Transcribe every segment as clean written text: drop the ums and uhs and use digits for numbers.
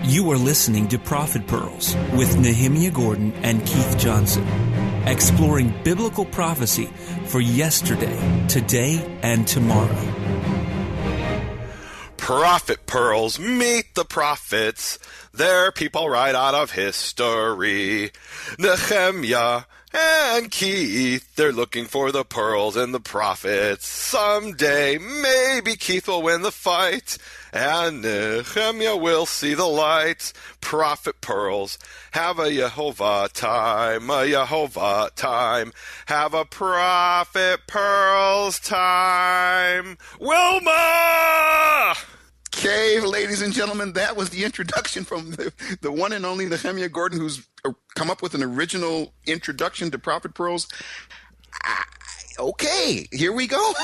You are listening to Prophet Pearls with Nehemia Gordon and Keith Johnson, exploring biblical prophecy for yesterday, today, and tomorrow. Prophet Pearls, meet the prophets. They're people right out of history. Nehemia and Keith, they're looking for the pearls and the prophets. Someday, maybe Keith will win the fight, and Nehemia will see the light. Prophet Pearls, have a Yehovah time, have a Prophet Pearls time. Wilma! Okay, ladies and gentlemen, that was the introduction from the one and only Nehemia Gordon, who's come up with an original introduction to Prophet Pearls. Okay, here we go.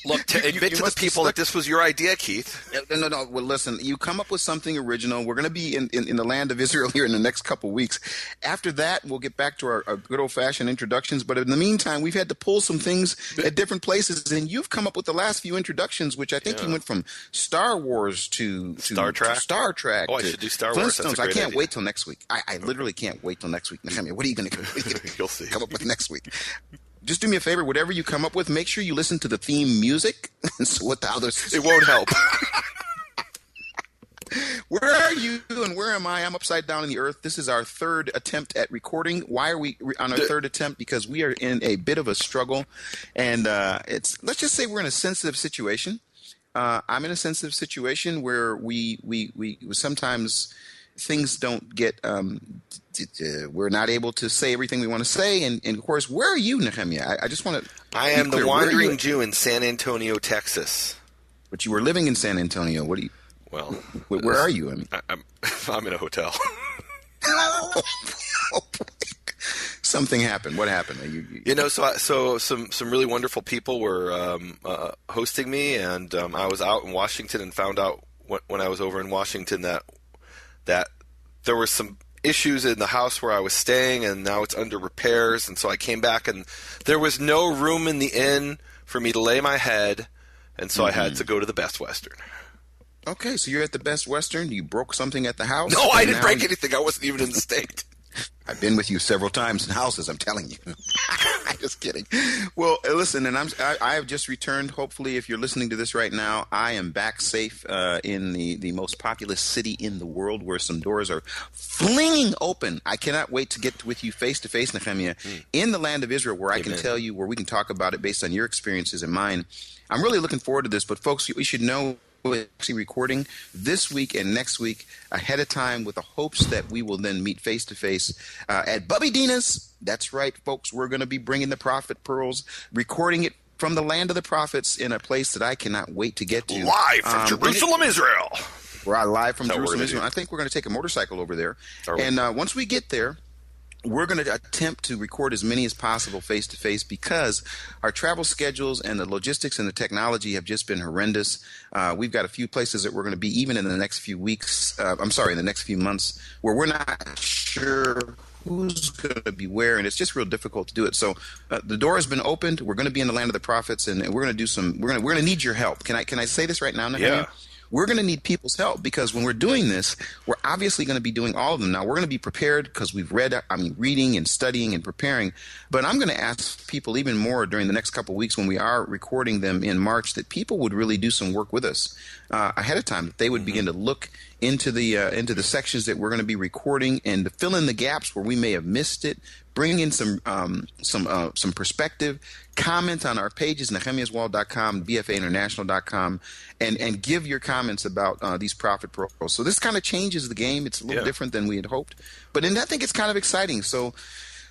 Look, to admit to the people that this was your idea, Keith. No. Well, listen, you come up with something original. We're going to be in the land of Israel here in the next couple weeks. After that, we'll get back to our good old-fashioned introductions. But in the meantime, we've had to pull some things at different places. And you've come up with the last few introductions, which I think you went from Star Wars to Star Trek. To I should do Star Wars. That's a great I can't idea. wait till next week. I literally can't wait till next week. Nehemia, what are you going to You'll see. come up with next week? Just do me a favor, whatever you come up with, make sure you listen to the theme music. So what the others? It won't help. Where are you and where am I? I'm upside down in the earth. This is our third attempt at recording. Why are we on our third attempt? Because we are in a bit of a struggle, and let's just say we're in a sensitive situation. I'm in a sensitive situation where we sometimes things don't get. We're not able to say everything we want to say, and of course, where are you, Nehemia? I just want to. I am the wandering Jew in San Antonio, Texas. But you were living in San Antonio. What do you? Well, where are you? I'm in a hotel. Oh, boy. Something happened. What happened? So some really wonderful people were hosting me, and I was out in Washington and found out when I was over in Washington that there were some issues in the house where I was staying, and now it's under repairs. And so I came back, and there was no room in the inn for me to lay my head, and so I had to go to the Best Western. Okay, so you're at the Best Western. You broke something at the house? No, I didn't break anything. I wasn't even in the state. I've been with you several times in houses, I'm telling you. Just kidding. Well, listen, and I have just returned. Hopefully, if you're listening to this right now, I am back safe in the most populous city in the world, where some doors are flinging open. I cannot wait to get with you face to face, Nehemia, in the land of Israel, where I can tell you, where we can talk about it based on your experiences and mine. I'm really looking forward to this, but folks, we should know we're actually recording this week and next week ahead of time, with the hopes that we will then meet face to face at Bubby Dina's. That's right, folks. We're going to be bringing the Prophet Pearls, recording it from the land of the prophets in a place that I cannot wait to get to. Live from Jerusalem, Israel. We're live from Jerusalem, Israel. I think we're going to take a motorcycle over there. And once we get there, we're going to attempt to record as many as possible face-to-face, because our travel schedules and the logistics and the technology have just been horrendous. We've got a few places that we're going to be, even in the next few weeks, in the next few months, where we're not sure who's going to be where, and it's just real difficult to do it. So the door has been opened. We're going to be in the land of the prophets, and we're going to do we're going to need your help. Can I say this right now, Nehemia? Yeah. We're going to need people's help, because when we're doing this, we're obviously going to be doing all of them. Now, we're going to be prepared because we've reading and studying and preparing. But I'm going to ask people even more during the next couple of weeks, when we are recording them in March, that people would really do some work with us ahead of time, that they would begin to look into the sections that we're going to be recording, and to fill in the gaps where we may have missed it, bring in some perspective, comment on our pages, nehemiaswall.com, bfainternational.com, and give your comments about these Prophet Pearls. So this kind of changes the game. It's a little different than we had hoped, but I think it's kind of exciting. So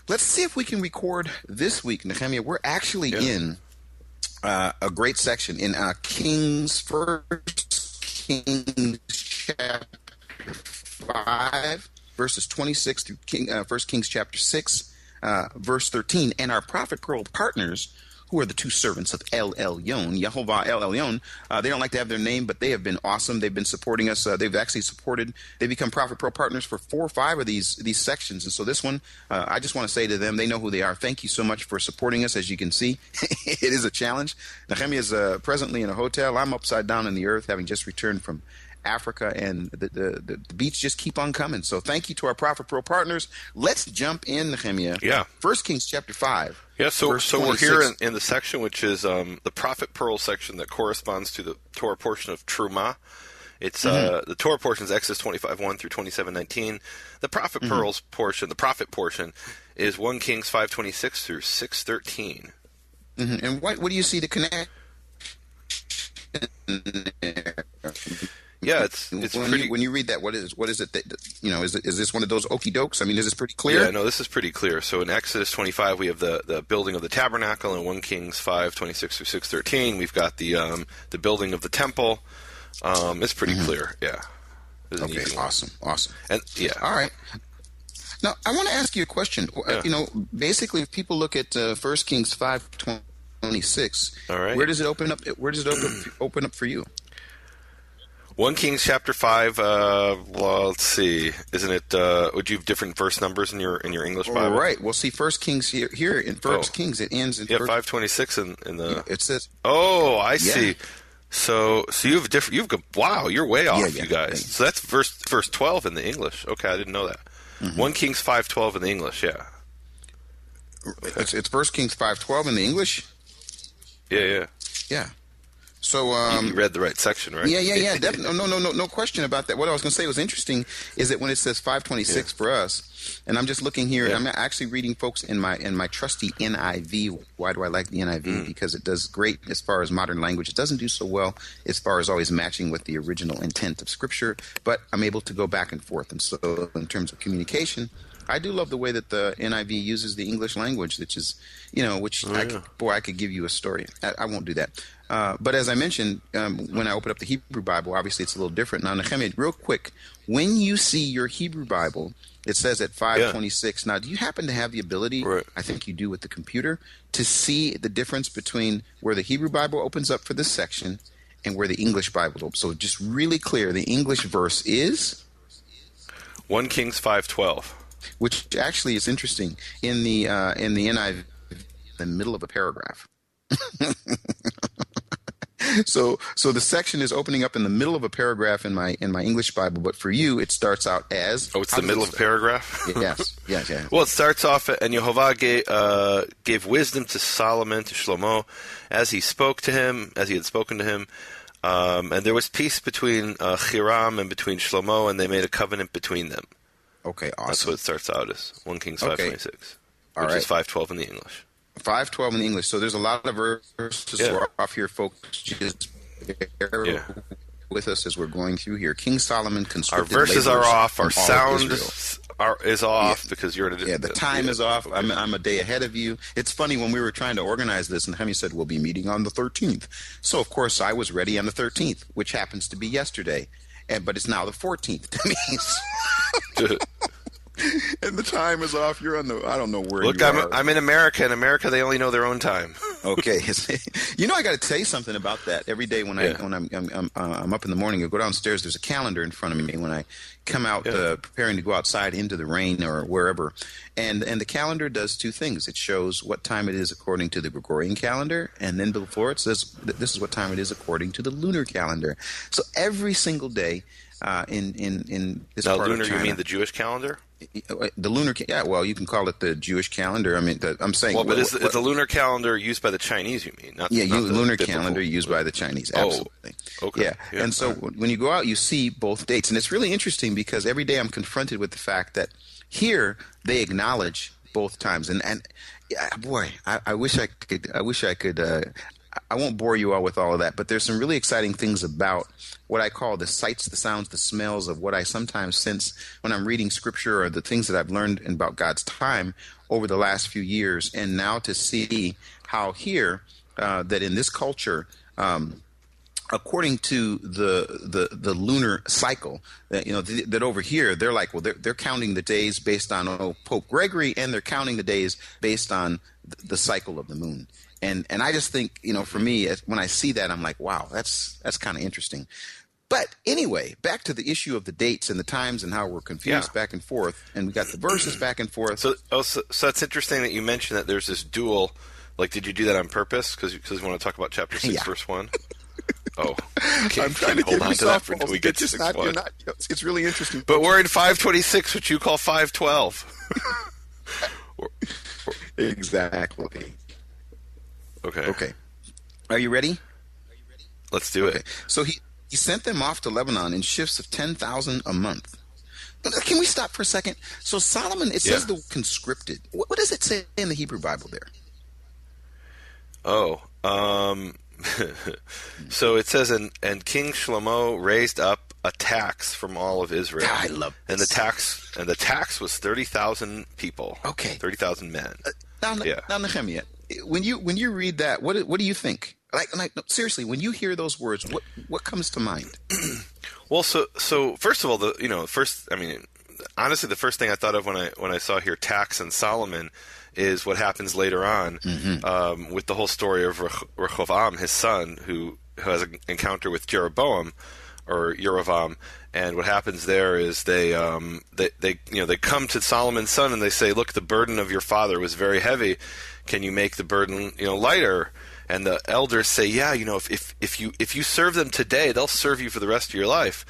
let's see if we can record this week, Nehemia. We're actually in a great section in First Kings chapter 5, verses 26 through 1 Kings chapter 6, verse 13. And our Prophet Pearl partners, who are the two servants of El Elyon, Yehovah El Elyon. They don't like to have their name, but they have been awesome. They've been supporting us. They've become Prophet Pearl partners for 4 or 5 of these sections. And so this one, I just want to say to them, they know who they are. Thank you so much for supporting us. As you can see, it is a challenge. Nehemia is presently in a hotel. I'm upside down in the earth, having just returned from Africa, and the beats just keep on coming. So thank you to our Prophet Pearl partners. Let's jump in, Nehemia. Yeah. 1 Kings chapter 5. Yeah, so verse we're 26. here in the section which is the Prophet Pearl section that corresponds to the Torah portion of Truma. It's the Torah portion is Exodus 25:1 through 27:19. The Prophet Pearls portion, the Prophet portion, is 1 Kings 5:26 through 6:13. And what do you see the connection? Yeah, it's pretty. When you read that, what is it that is this one of those okey dokes? I mean, is this pretty clear? Yeah, no, this is pretty clear. So in Exodus 25, we have the building of the tabernacle. In 1 Kings 5:26 through 6:13, we've got the building of the temple. It's pretty clear. Yeah. Okay. Awesome. And yeah. All right. Now I want to ask you a question. Yeah. Basically, if people look at 1 Kings 5:26, all right, where does it open up? Where does it open up for you? 1 Kings chapter 5, well, let's see. Isn't it, would you have different verse numbers in your English Bible? Right. Well, see, 1 Kings here in 1 Kings, it ends in... Yeah, 5:26 in the... It says... Oh, I see. So you have wow, you're way off, you guys. So that's verse 12 in the English. Okay, I didn't know that. 1 Kings 5:12 in the English, yeah. It's 1 Kings 5:12 in the English? Yeah. Yeah. So you read the right section, right? Yeah. No question about that. What I was going to say was interesting is that when it says 5:26 for us, and I'm just looking here, and I'm actually reading, folks, in my trusty NIV. Why do I like the NIV? Because it does great as far as modern language. It doesn't do so well as far as always matching with the original intent of Scripture, but I'm able to go back and forth. And so, in terms of communication, I do love the way that the NIV uses the English language, which is, I could give you a story. I won't do that. But as I mentioned, when I open up the Hebrew Bible, obviously it's a little different. Now, Nehemia, real quick, when you see your Hebrew Bible, it says at 5:26. Now, do you happen to have the ability, I think you do with the computer, to see the difference between where the Hebrew Bible opens up for this section and where the English Bible opens? So just really clear, the English verse is? 1 Kings 5:12. Which actually is interesting. In the NIV, the middle of a paragraph. So the section is opening up in the middle of a paragraph in my English Bible, but for you it starts out as... Oh, it's the middle of a paragraph? Yes. Well, it starts off, and Jehovah gave wisdom to Solomon, to Shlomo, as he had spoken to him. And there was peace between Hiram and between Shlomo, and they made a covenant between them. Okay, awesome. That's what it starts out as, 1 Kings 5:26, which is 5:12 in the English. 5:12 in the English. So there's a lot of verses off here, folks. Just bear with us as we're going through here. King Solomon constructed... Our verses are off. Our sound is off because you're in a... Yeah, the time is off. I'm a day ahead of you. It's funny, when we were trying to organize this, and Nehemia said, we'll be meeting on the 13th. So, of course, I was ready on the 13th, which happens to be yesterday. But it's now the 14th to me. And the time is off. You're on the... I don't know where you are. Look, I'm in America. In America, they only know their own time. Okay. I got to tell you something about that. Every day when I'm up in the morning, I go downstairs, there's a calendar in front of me when I come out preparing to go outside into the rain or wherever. And the calendar does two things. It shows what time it is according to the Gregorian calendar, and then before it says this is what time it is according to the lunar calendar. So every single day in this part lunar, of China... You mean the Jewish calendar? The lunar, well, you can call it the Jewish calendar. I mean, I'm saying... Well, but is the lunar calendar used by the Chinese, you mean? Not the lunar biblical calendar used by the Chinese, absolutely. Oh, okay. Yeah. And so when you go out, you see both dates. And it's really interesting because every day I'm confronted with the fact that here they acknowledge both times. And boy, I wish I could... I won't bore you all with all of that, but there's some really exciting things about what I call the sights, the sounds, the smells of what I sometimes sense when I'm reading Scripture, or the things that I've learned about God's time over the last few years. And now to see how here, that in this culture, according to the lunar cycle, that over here they're like, well, they're counting the days based on Pope Gregory, and they're counting the days based on the cycle of the moon. And I just think, for me, when I see that, I'm like, wow, that's kind of interesting. But anyway, back to the issue of the dates and the times and how we're confused back and forth, and we got the verses back and forth. So that's interesting that you mentioned that there's this dual. Like, did you do that on purpose? Because you want to talk about chapter 6, verse 1? Oh, I'm trying to hold give on you to that for softballs. until we get to It's just not, 6-1. you're not, it's really interesting. But we're in 526, which you call 512. Exactly. Okay. Are you ready? Let's do it. So he sent them off to Lebanon in shifts of 10,000 a month. Can we stop for a second? So Solomon, it says the conscripted. What does it say in the Hebrew Bible there? Oh, so it says, and King Shlomo raised up a tax from all of Israel. I love this. And the tax was 30,000 people. Okay. 30,000 men. Now, Nehemia, when you read that, what do you think? Like no, seriously, when you hear those words, what comes to mind? Well, so first of all, honestly, the first thing I thought of when I saw here tax and Solomon is what happens later on with the whole story of Rehoboam, his son, who has an encounter with Jeroboam or Yerovam, and what happens there is they come to Solomon's son and they say, "Look, the burden of your father was very heavy. Can you make the burden lighter?" And the elders say, "Yeah, if you serve them today, they'll serve you for the rest of your life."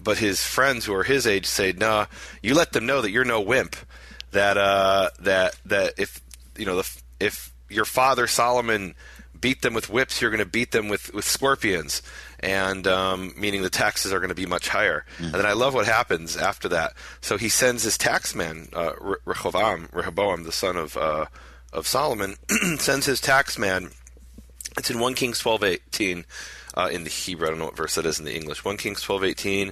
But his friends who are his age say, "Nah, you let them know that you're no wimp. That if your father Solomon beat them with whips, you're going to beat them with scorpions." And meaning the taxes are going to be much higher. And then I love what happens after that. So he sends his taxman, Rehoboam, the son of Solomon, sends his taxman. It's in 1 Kings 12:18 in the Hebrew. I don't know what verse that is in the English. 1 Kings 12:18.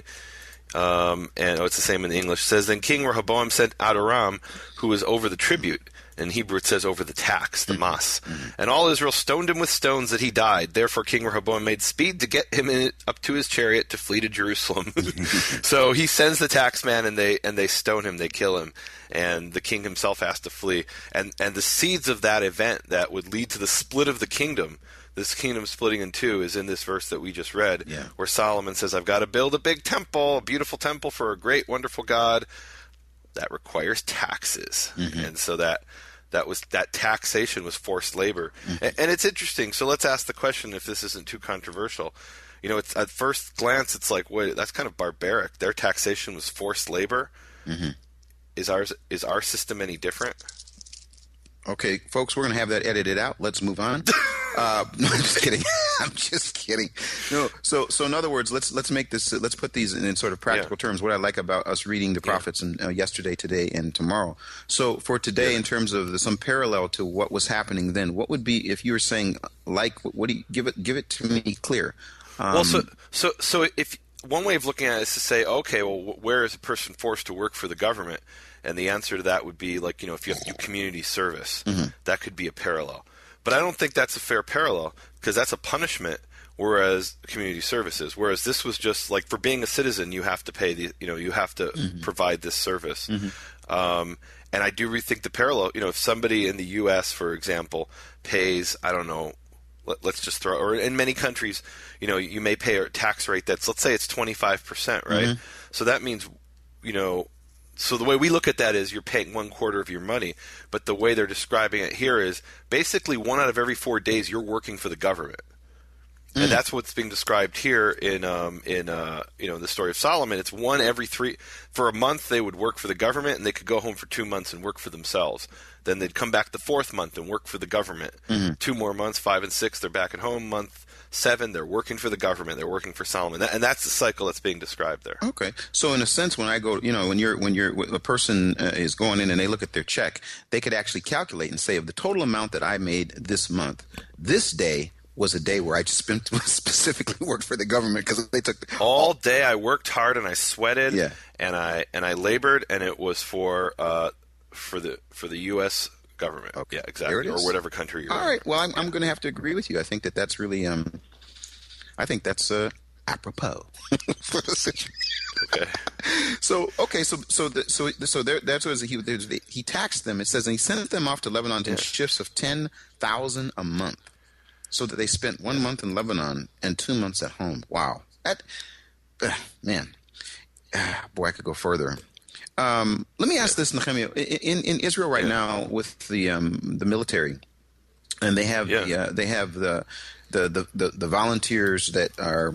It's the same in the English. It says, "Then King Rehoboam sent Adoram, who was over the tribute." In Hebrew it says over the tax, the mas. "And all Israel stoned him with stones that he died. Therefore King Rehoboam made speed to get him up to his chariot to flee to Jerusalem." So he sends the taxman and they stone him, they kill him. And the king himself has to flee. And the seeds of that event that would lead to the split of the kingdom, this kingdom splitting in two, is in this verse that we just read, where Solomon says, "I've got to build a big temple, a beautiful temple for a great, wonderful God." That requires taxes. And so that taxation was forced labor. And it's interesting. So let's ask the question, if this isn't too controversial. It's at first glance, it's like, wait, that's kind of barbaric. Their taxation was forced labor. Is our system any different? Okay, folks, we're going to have that edited out. Let's move on. No, I'm just kidding. I'm just kidding. No, so in other words, let's make this. Let's put these in sort of practical terms. What I like about us reading the prophets and yesterday, today, and tomorrow. So for today, in terms of some parallel to what was happening then, what would be if you were saying what do you give it to me clear? So if one way of looking at it is to say, okay, well, where is a person forced to work for the government? And the answer to that would be if you have to do community service, that could be a parallel. But I don't think that's a fair parallel, because that's a punishment, whereas community services. Whereas this was just like, for being a citizen, you have to pay you have to provide this service. And I do rethink the parallel. If somebody in the U.S., for example, pays, I don't know, let's just throw, or in many countries, you may pay a tax rate that's, let's say it's 25%, right? So that means, so the way we look at that is you're paying 1/4 of your money, but the way they're describing it here is basically 1 out of every 4 days you're working for the government. And that's what's being described here in the story of Solomon. It's 1 every 3. For a month they would work for the government, and they could go home for 2 months and work for themselves. Then they'd come back the 4th month and work for the government. 2 more months, 5 and 6, they're back at home. Month 7, they're working for the government. They're working for Solomon, and that's the cycle that's being described there. Okay, so in a sense, when I go, when a person is going in and they look at their check, they could actually calculate and say, of the total amount that I made this month, this day was a day where I just specifically worked for the government, because they took all day. I worked hard and I sweated, and I labored, and it was for the U.S. government. Okay. Yeah, exactly, or whatever country you're in. All right. Well, I'm going to have to agree with you. I think that's really I think that's apropos for the situation. Okay. So that's what he taxed them. It says, and he sent them off to Lebanon in shifts of 10,000 a month, so that they spent 1 month in Lebanon and 2 months at home. Wow, that man, boy, I could go further. Let me ask this, Nehemia. In Israel right now, with the military, and they have the volunteers that are,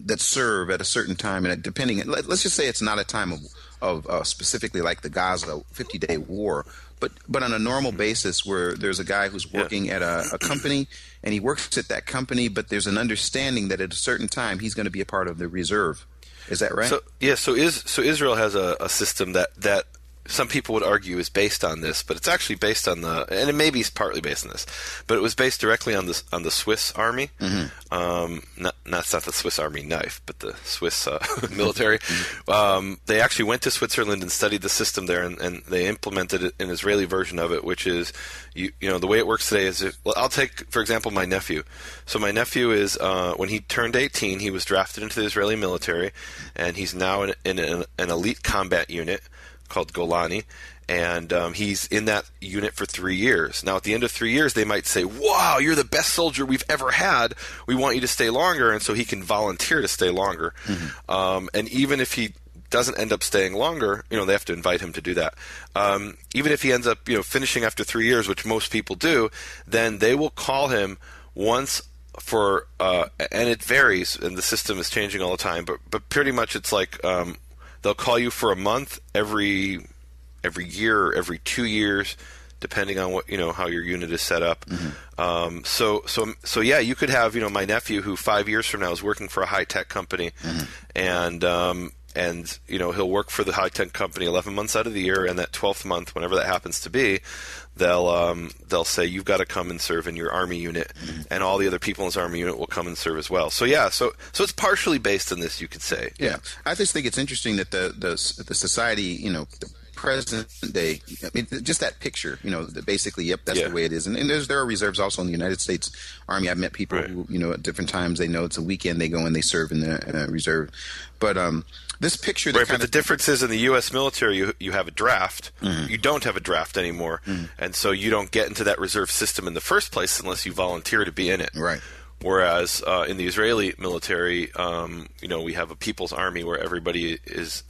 that serve at a certain time, and depending, let's just say it's not a time of specifically like the Gaza 50-day war, but on a normal basis where there's a guy who's working at a company, and he works at that company, but there's an understanding that at a certain time he's going to be a part of the reserve. Is that right? So Israel has a system that some people would argue is based on this, but it's actually based on and it maybe is partly based on this, but it was based directly on the Swiss Army. Mm-hmm. Not the Swiss Army knife, but the Swiss military. They actually went to Switzerland and studied the system there, and they implemented an Israeli version of it, which is, the way it works today is, I'll take, for example, my nephew. So my nephew is, when he turned 18, he was drafted into the Israeli military, and he's now in an elite combat unit called Golani, and he's in that unit for 3 years. Now, at the end of 3 years, they might say, wow, you're the best soldier we've ever had. We want you to stay longer, and so he can volunteer to stay longer. Mm-hmm. And even if he doesn't end up staying longer, they have to invite him to do that. Even if he ends up, finishing after 3 years, which most people do, then they will call him once for, and it varies, and the system is changing all the time, but pretty much it's like, they'll call you for a month every year, every 2 years, depending on what how your unit is set up. Mm-hmm. So yeah, you could have my nephew who 5 years from now is working for a high tech company, mm-hmm. and he'll work for the high tech company 11 months out of the year, and that 12th month, whenever that happens to be, they'll say you've got to come and serve in your army unit, mm-hmm. and all the other people in his army unit will come and serve as well. So yeah, so it's partially based on this, you could say. Yeah, I just think it's interesting that the society, the present day, just that picture, basically, yep, that's the way it is. And there are reserves also in the United States Army. I've met people who, at different times, they know it's a weekend, they go and they serve in the reserve. But this picture, but the difference is in the U.S. military, you have a draft. Mm-hmm. You don't have a draft anymore, mm-hmm. and so you don't get into that reserve system in the first place unless you volunteer to be in it. Right. Whereas in the Israeli military, we have a people's army where everybody is.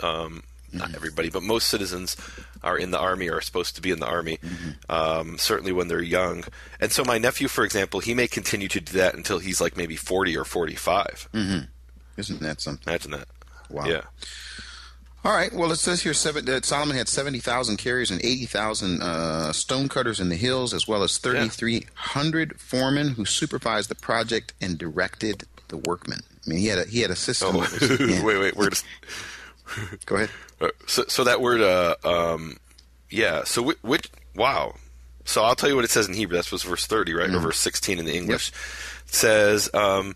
Not everybody, but most citizens are in the army or are supposed to be in the army, mm-hmm. Certainly when they're young. And so my nephew, for example, he may continue to do that until he's like maybe 40 or 45. Mm-hmm. Isn't that something? Imagine that. Wow. Yeah. All right. Well, it says here that Solomon had 70,000 carriers and 80,000 stonecutters in the hills, as well as 3,300 foremen who supervised the project and directed the workmen. I mean, he had a system. Oh. Wait. We're just... Go ahead. So that word, So which? Wow. So I'll tell you what it says in Hebrew. That was verse 30, right, or verse 16 in the English. Yep. It says, all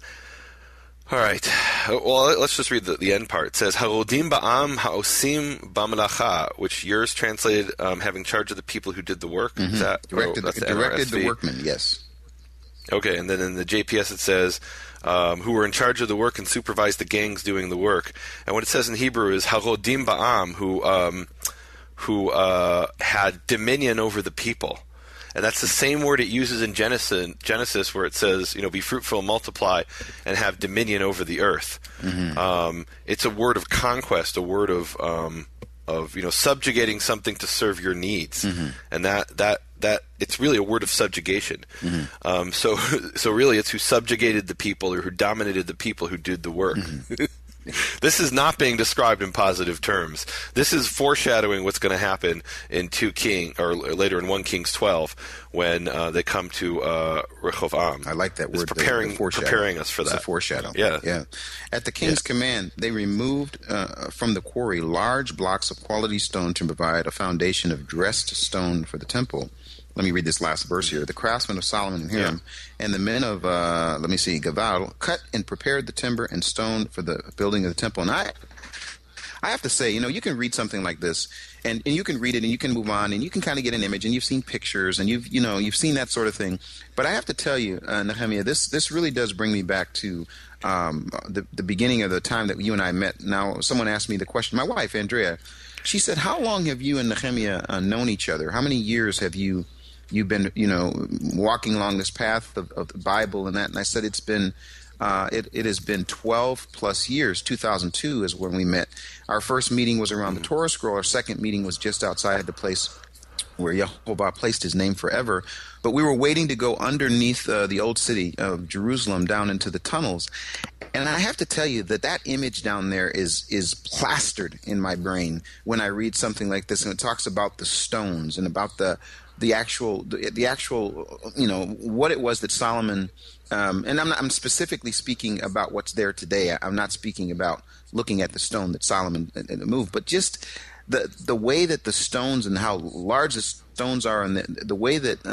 right. Well, let's just read the end part. It says, "Harodim ba'am ha'osim ba'melacha," which yours translated, having charge of the people who did the work. Mm-hmm. Is that directed the workmen? Yes. Okay, and then in the JPS it says, who were in charge of the work and supervised the gangs doing the work. And what it says in Hebrew is Harodim Ba'am, who had dominion over the people. And that's the same word it uses in Genesis where it says, be fruitful and multiply and have dominion over the earth. Mm-hmm. It's a word of conquest, a word of subjugating something to serve your needs. Mm-hmm. And that it's really a word of subjugation. Mm-hmm. So really it's who subjugated the people or who dominated the people who did the work. Mm-hmm. This is not being described in positive terms. This is foreshadowing what's going to happen in 2 Kings, or later in 1 Kings 12, when they come to Rehoboam. I like that word. It's preparing us for that. It's a foreshadow. Yeah. At the king's command, they removed from the quarry large blocks of quality stone to provide a foundation of dressed stone for the temple. Let me read this last verse here. The craftsmen of Solomon and Hiram and the men of, Gaval, cut and prepared the timber and stone for the building of the temple. And I have to say, you can read something like this, and you can read it, and you can move on, and you can kind of get an image, and you've seen pictures, and you've seen that sort of thing. But I have to tell you, Nehemia, this really does bring me back to the beginning of the time that you and I met. Now, someone asked me the question, my wife, Andrea, she said, how long have you and Nehemia known each other? How many years have you've been, walking along this path of the Bible and that? And I said, it's been, it has been 12 plus years. 2002 is when we met. Our first meeting was around the Torah scroll. Our second meeting was just outside the place where Yehovah placed his name forever. But we were waiting to go underneath the old city of Jerusalem down into the tunnels. And I have to tell you that image down there is plastered in my brain when I read something like this, and it talks about the stones and about the actual what it was that Solomon and I'm specifically speaking about what's there today. I'm not speaking about looking at the stone that Solomon moved, but just the way that the stones and how large the stones are, and the way that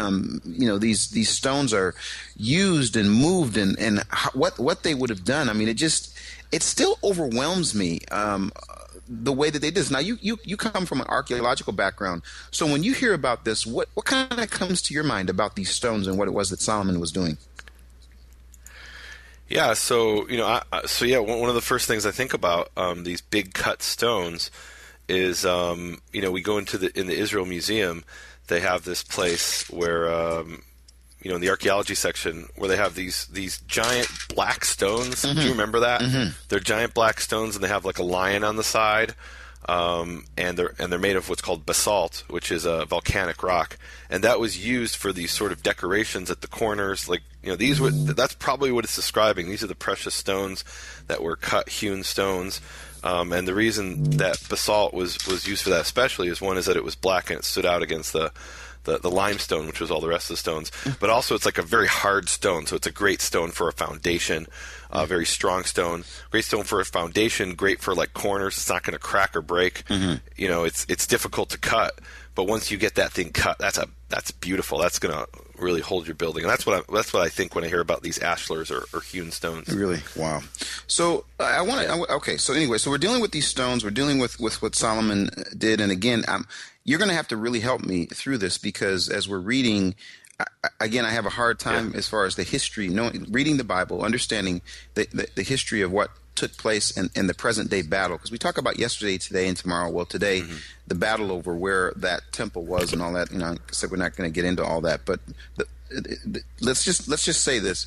these stones are used and moved, and what they would have done. I mean, it still overwhelms me. The way that they did this. Now, you come from an archaeological background, so when you hear about this, what kind of comes to your mind about these stones and what it was that Solomon was doing? Yeah, so one of the first things I think about these big cut stones is we go in the Israel Museum. They have this place where in the archaeology section where they have these giant black stones. Mm-hmm. Do you remember that? Mm-hmm. They're giant black stones, and they have like a lion on the side, and they're made of what's called basalt, which is a volcanic rock, and that was used for these sort of decorations at the corners. Like that's probably what it's describing. These are the precious stones that were hewn stones. And the reason that basalt was used for that especially is one is that it was black and it stood out against the limestone, which was all the rest of the stones. But also it's like a very hard stone, so it's a great stone for a foundation, very strong stone. Great stone for a foundation, great for like corners. It's not going to crack or break. Mm-hmm. It's difficult to cut, but once you get that thing cut, that's beautiful. That's going to really hold your building, and that's what I think when I hear about these ashlars or hewn stones. Really, wow. So So anyway, so we're dealing with these stones. We're dealing with what Solomon did, and again, you're going to have to really help me through this, because as we're reading, I have a hard time as far as the history, reading the Bible, understanding the history of what took place in the present day battle, because we talk about yesterday, today, and tomorrow. Well, today, the battle over where that temple was and all that. So we're not going to get into all that, but let's just say this: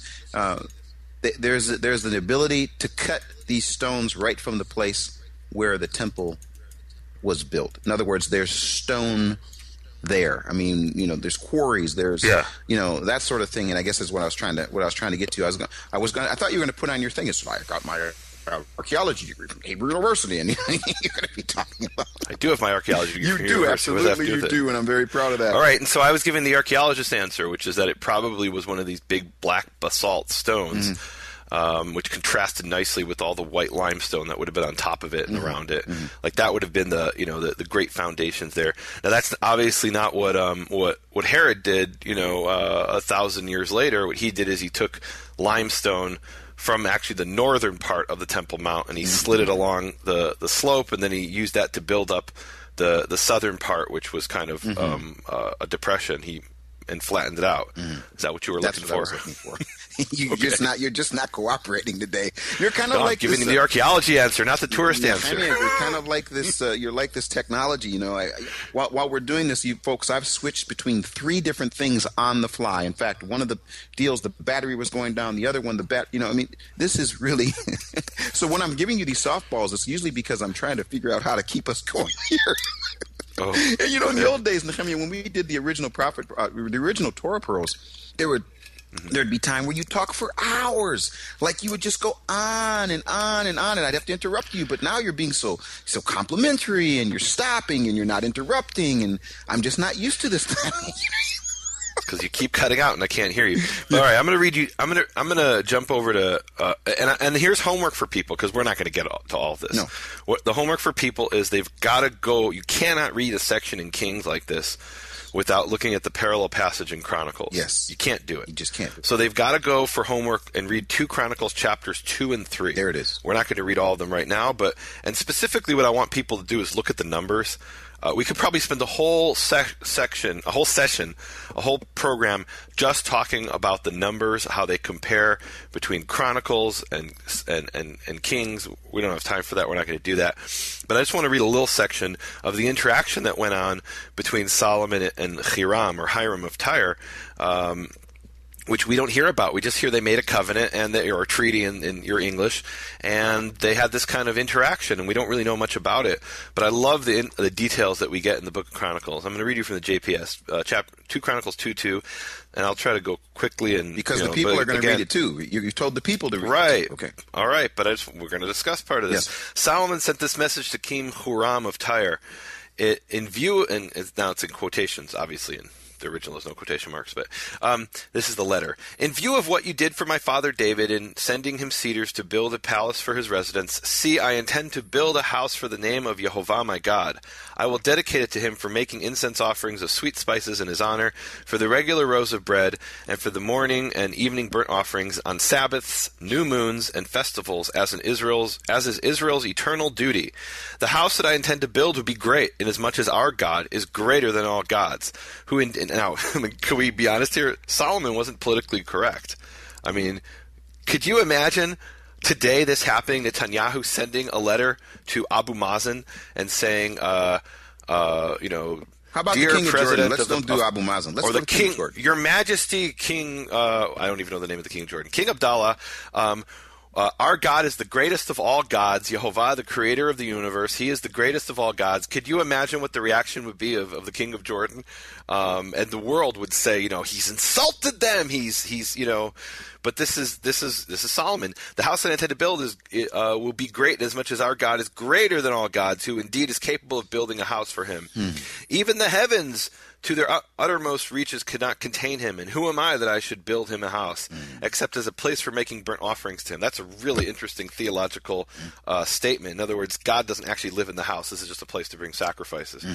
there's the ability to cut these stones right from the place where the temple was built. In other words, there's stone there. I mean, there's quarries, there's that sort of thing. And I guess is what I was trying to get to. I thought you were going to put on your thing. It's like, I got my archaeology degree from Hebrew University, and you're going to be talking about. I do have my archaeology degree. You do, absolutely, you do, and I'm very proud of that. All right, and so I was giving the archaeologist answer, which is that it probably was one of these big black basalt stones. Mm-hmm. Which contrasted nicely with all the white limestone that would have been on top of it and around it. Mm-hmm. Like that would have been the great foundations there. Now that's obviously not what Herod did. 1,000 years later, what he did is he took limestone from actually the northern part of the Temple Mount, and he slid it along the slope, and then he used that to build up the southern part, which was kind of a depression. And flattened it out. Is that what you were looking for? That's what I was looking for. You're just not cooperating today. You're kind of like giving you the archaeology answer, not the tourist answer. You're kind of like this. You're like this technology. While we're doing this, you folks, I've switched between 3 different things on the fly. In fact, one of the deals, the battery was going down. The other one, this is really. So when I'm giving you these softballs, it's usually because I'm trying to figure out how to keep us going here. Oh. And in the old days, Nehemia, when we did the original the original Torah pearls, there'd be time where you talk for hours, like you would just go on and on and on, and I'd have to interrupt you. But now you're being so complimentary, and you're stopping, and you're not interrupting, and I'm just not used to this time. Because you keep cutting out and I can't hear you. But all right, I'm going to read you. I'm going to jump over to and here's homework for people, because we're not going to get to all of this. No. What the homework for people is they've got to go. You cannot read a section in Kings like this without looking at the parallel passage in Chronicles. Yes, you can't do it. You just can't. So they've got to go for homework and read 2 Chronicles chapters 2 and 3. There it is. We're not going to read all of them right now, and specifically what I want people to do is look at the numbers. We could probably spend a whole session, a whole program just talking about the numbers, how they compare between Chronicles and Kings. We don't have time for that. We're not going to do that. But I just want to read a little section of the interaction that went on between Solomon and Hiram of Tyre, which we don't hear about. We just hear they made a covenant or a treaty in your English, and they had this kind of interaction, and we don't really know much about it. But I love the details that we get in the Book of Chronicles. I'm going to read you from the JPS, chapter 2 Chronicles 2:2, and I'll try to go quickly and because the people are going to read it too. You told the people to read right. it. Okay, all right, but we're going to discuss part of this. Yes. Solomon sent this message to King Huram of Tyre. In view, and now it's in quotations, obviously, and the original is no quotation marks, but this is the letter. In view of what you did for my father David in sending him cedars to build a palace for his residence, see, I intend to build a house for the name of Jehovah my God. I will dedicate it to him for making incense offerings of sweet spices in his honor, for the regular rows of bread, and for the morning and evening burnt offerings on Sabbaths, new moons, and festivals, as is Israel's eternal duty. The house that I intend to build will be great, inasmuch as our God is greater than all gods. Now, can we be honest here? Solomon wasn't politically correct. I mean, could you imagine today this happening, Netanyahu sending a letter to Abu Mazen and saying, how about dear the King of Jordan? President Let's don't do Abu Mazen. Let's or go the to King King, of Jordan. Your Majesty, King, I don't even know the name of the King of Jordan, King Abdallah, our God is the greatest of all gods, Jehovah, the creator of the universe. He is the greatest of all gods. Could you imagine what the reaction would be of the King of Jordan? And the world would say, he's insulted them. He's but this is Solomon. The house that I intend to build will be great as much as our God is greater than all gods, who indeed is capable of building a house for him. Even the heavens to their uttermost reaches could not contain him, and who am I that I should build him a house, except as a place for making burnt offerings to him? That's a really interesting theological statement. In other words, God doesn't actually live in the house. This is just a place to bring sacrifices.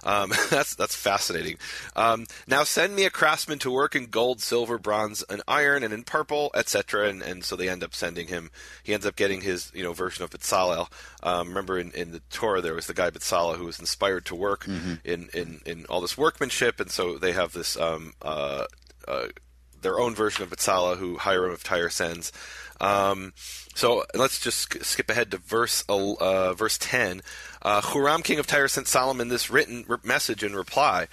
That's fascinating. Now send me a craftsman to work in gold, silver, bronze, and iron, and in purple, etc. And so they end up sending him. He ends up getting his version of Bezalel. Remember in the Torah there was the guy Bezalel who was inspired to work in all this workmanship. And so they have this their own version of Bezalel who Hiram of Tyre sends. So let's just skip ahead to verse 10. Huram, king of Tyre, sent Solomon this written message in reply.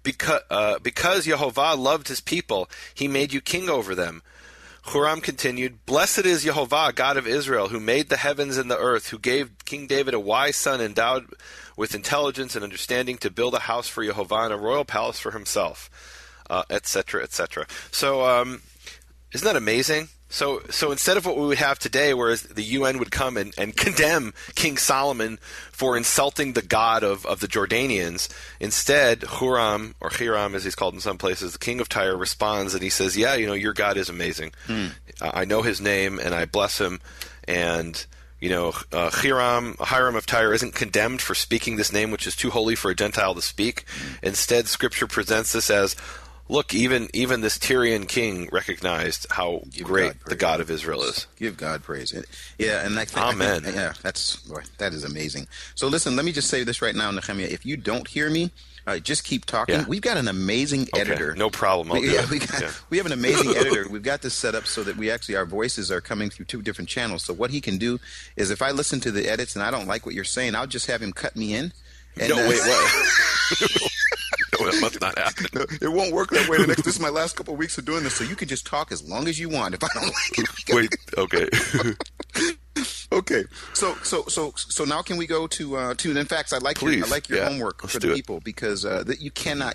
Because Jehovah loved his people, he made you king over them. Huram continued, Blessed is Jehovah, God of Israel, who made the heavens and the earth, who gave King David a wise son endowed with intelligence and understanding to build a house for Jehovah and a royal palace for himself, etc., etc. So isn't that amazing? So instead of what we would have today, whereas the UN would come and condemn King Solomon for insulting the god of the Jordanians, instead Huram, or Hiram as he's called in some places, the king of Tyre, responds and he says, yeah, your God is amazing. I know his name and I bless him. And Hiram of Tyre isn't condemned for speaking this name, which is too holy for a Gentile to speak. Instead, Scripture presents this as, look, even this Tyrian king recognized how great the God of Israel is. Give God praise. Yeah, and Amen. That is amazing. So listen, let me just say this right now, Nehemia. If you don't hear me, just keep talking. Yeah. We've got an amazing editor. No problem. We have an amazing editor. We've got this set up so that our voices are coming through two different channels. So what he can do is if I listen to the edits and I don't like what you're saying, I'll just have him cut me in. And, wait, what? No, that must not happen. No, it won't work that way. This is my last couple of weeks of doing this, so you can just talk as long as you want. If I don't like it, wait. Okay. Okay. So now can we go to? In fact, I like your homework for the people because you cannot.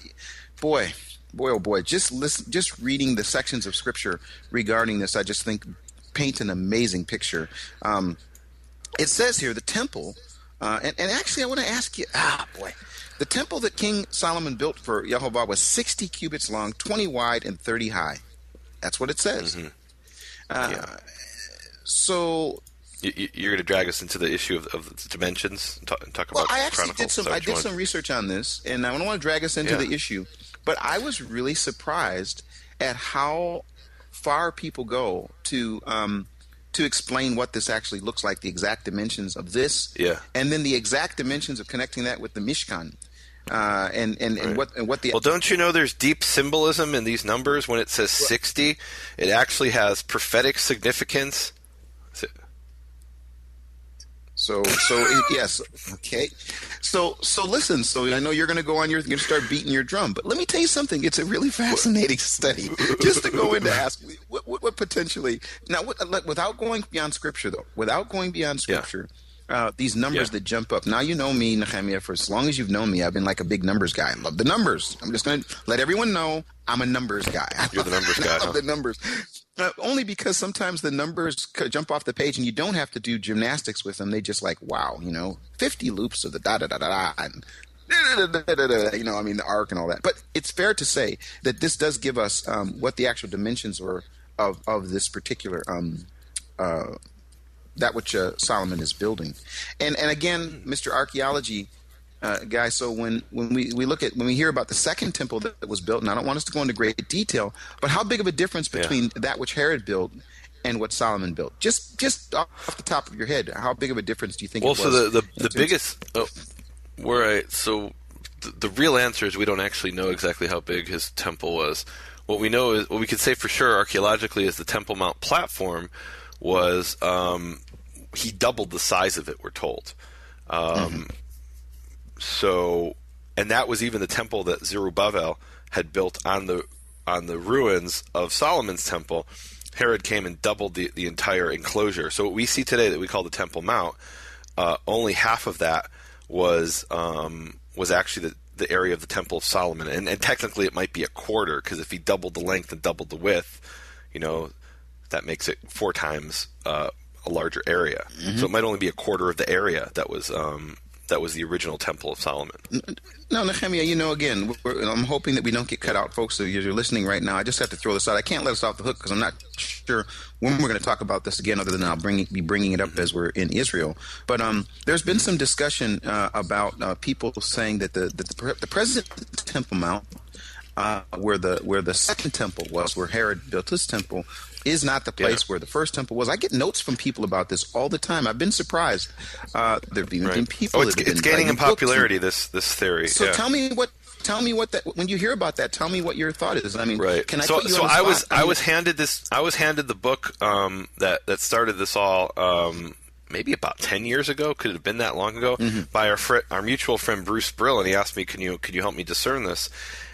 Boy, oh boy. Just reading the sections of scripture regarding this, I just think paint an amazing picture. It says here the temple. And actually, I want to ask you, the temple that King Solomon built for Jehovah was 60 cubits long, 20 wide, and 30 high. That's what it says. So you're going to drag us into the issue of the dimensions and talk about. I actually did some research on this, and I don't want to drag us into the issue, but I was really surprised at how far people go to explain what this actually looks like, the exact dimensions of this, and then the exact dimensions of connecting that with the Mishkan, and what the. Well, don't you know there's deep symbolism in these numbers? When it says 60, it actually has prophetic significance. So yes, okay. So listen. So I know you're going to go on. You're going to start beating your drum. But let me tell you something. It's a really fascinating study. Just to go in to ask what potentially now without going beyond Scripture though. Without going beyond Scripture. These numbers that jump up. Now you know me, Nehemia, for as long as you've known me, I've been like a big numbers guy. I love the numbers. I'm just going to let everyone know I'm a numbers guy. You're the numbers guy. I love the numbers. Only because sometimes the numbers jump off the page and you don't have to do gymnastics with them. They just like, wow, 50 loops of the da-da-da-da-da and the arc and all that. But it's fair to say that this does give us what the actual dimensions were of this particular that which Solomon is building. And again, Mr. Archaeology guy, so when we hear about the second temple that was built, and I don't want us to go into great detail, but how big of a difference between that which Herod built and what Solomon built? Just off the top of your head, how big of a difference do you think it was? Well, so the biggest the real answer is we don't actually know exactly how big his temple was. What we know is, what we can say for sure archaeologically is the Temple Mount platform was he doubled the size of it, we're told. So, and that was even the temple that Zerubbabel had built on the ruins of Solomon's temple. Herod came and doubled the entire enclosure. So what we see today that we call the Temple Mount, only half of that was actually the area of the Temple of Solomon, and technically it might be a quarter, because if he doubled the length and doubled the width, that makes it 4 times a larger area. So it might only be a quarter of the area that was the original Temple of Solomon. No, Nehemia, again, I'm hoping that we don't get cut out, folks. So you're listening right now. I just have to throw this out. I can't let us off the hook because I'm not sure when we're going to talk about this again, other than I'll be bringing it up as we're in Israel. But there's been some discussion about people saying that the present Temple Mount, where the second temple was, where Herod built his temple, is not the place where the first temple was. I get notes from people about this all the time. I've been surprised. There have been people. It's gaining in popularity. This theory. So tell me what that. When you hear about that, tell me what your thought is. I mean, can I put you on the spot? I was handed the book that started this all. Maybe about 10 years ago. Could it have been that long ago? By our mutual friend Bruce Brill, and he asked me, "Can you help me discern this?"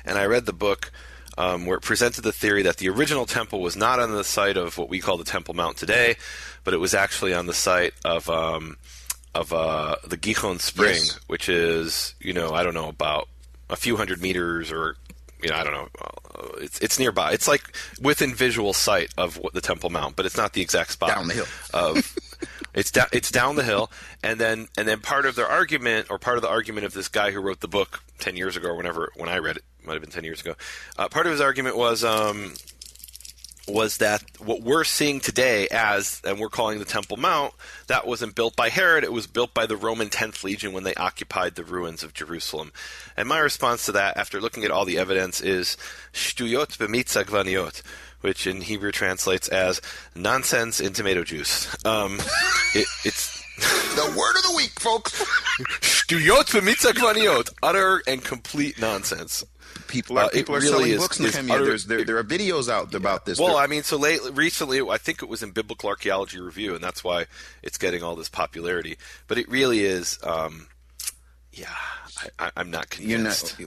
And I read the book. Where it presented the theory that the original temple was not on the site of what we call the Temple Mount today, but it was actually on the site of the Gihon Spring, which is I don't know, about a few hundred meters, or I don't know. It's nearby. It's like within visual sight of the Temple Mount, but it's not the exact spot down the hill. It's down the hill, and then part of their argument, or part of the argument of this guy who wrote the book 10 years ago, or when I read it, might have been 10 years ago. Part of his argument was that what we're seeing today and we're calling the Temple Mount, that wasn't built by Herod. It was built by the Roman 10th Legion when they occupied the ruins of Jerusalem. And my response to that, after looking at all the evidence, is shtuyot b'mitzah gvaniot, which in Hebrew translates as nonsense in tomato juice. It's the word of the week, folks. Shtuyot b'mitzah gvaniot, utter and complete nonsense. People are selling books in Nehemia. There are videos out about this. Well, recently, I think it was in Biblical Archaeology Review, and that's why it's getting all this popularity. But it really is, I'm not convinced.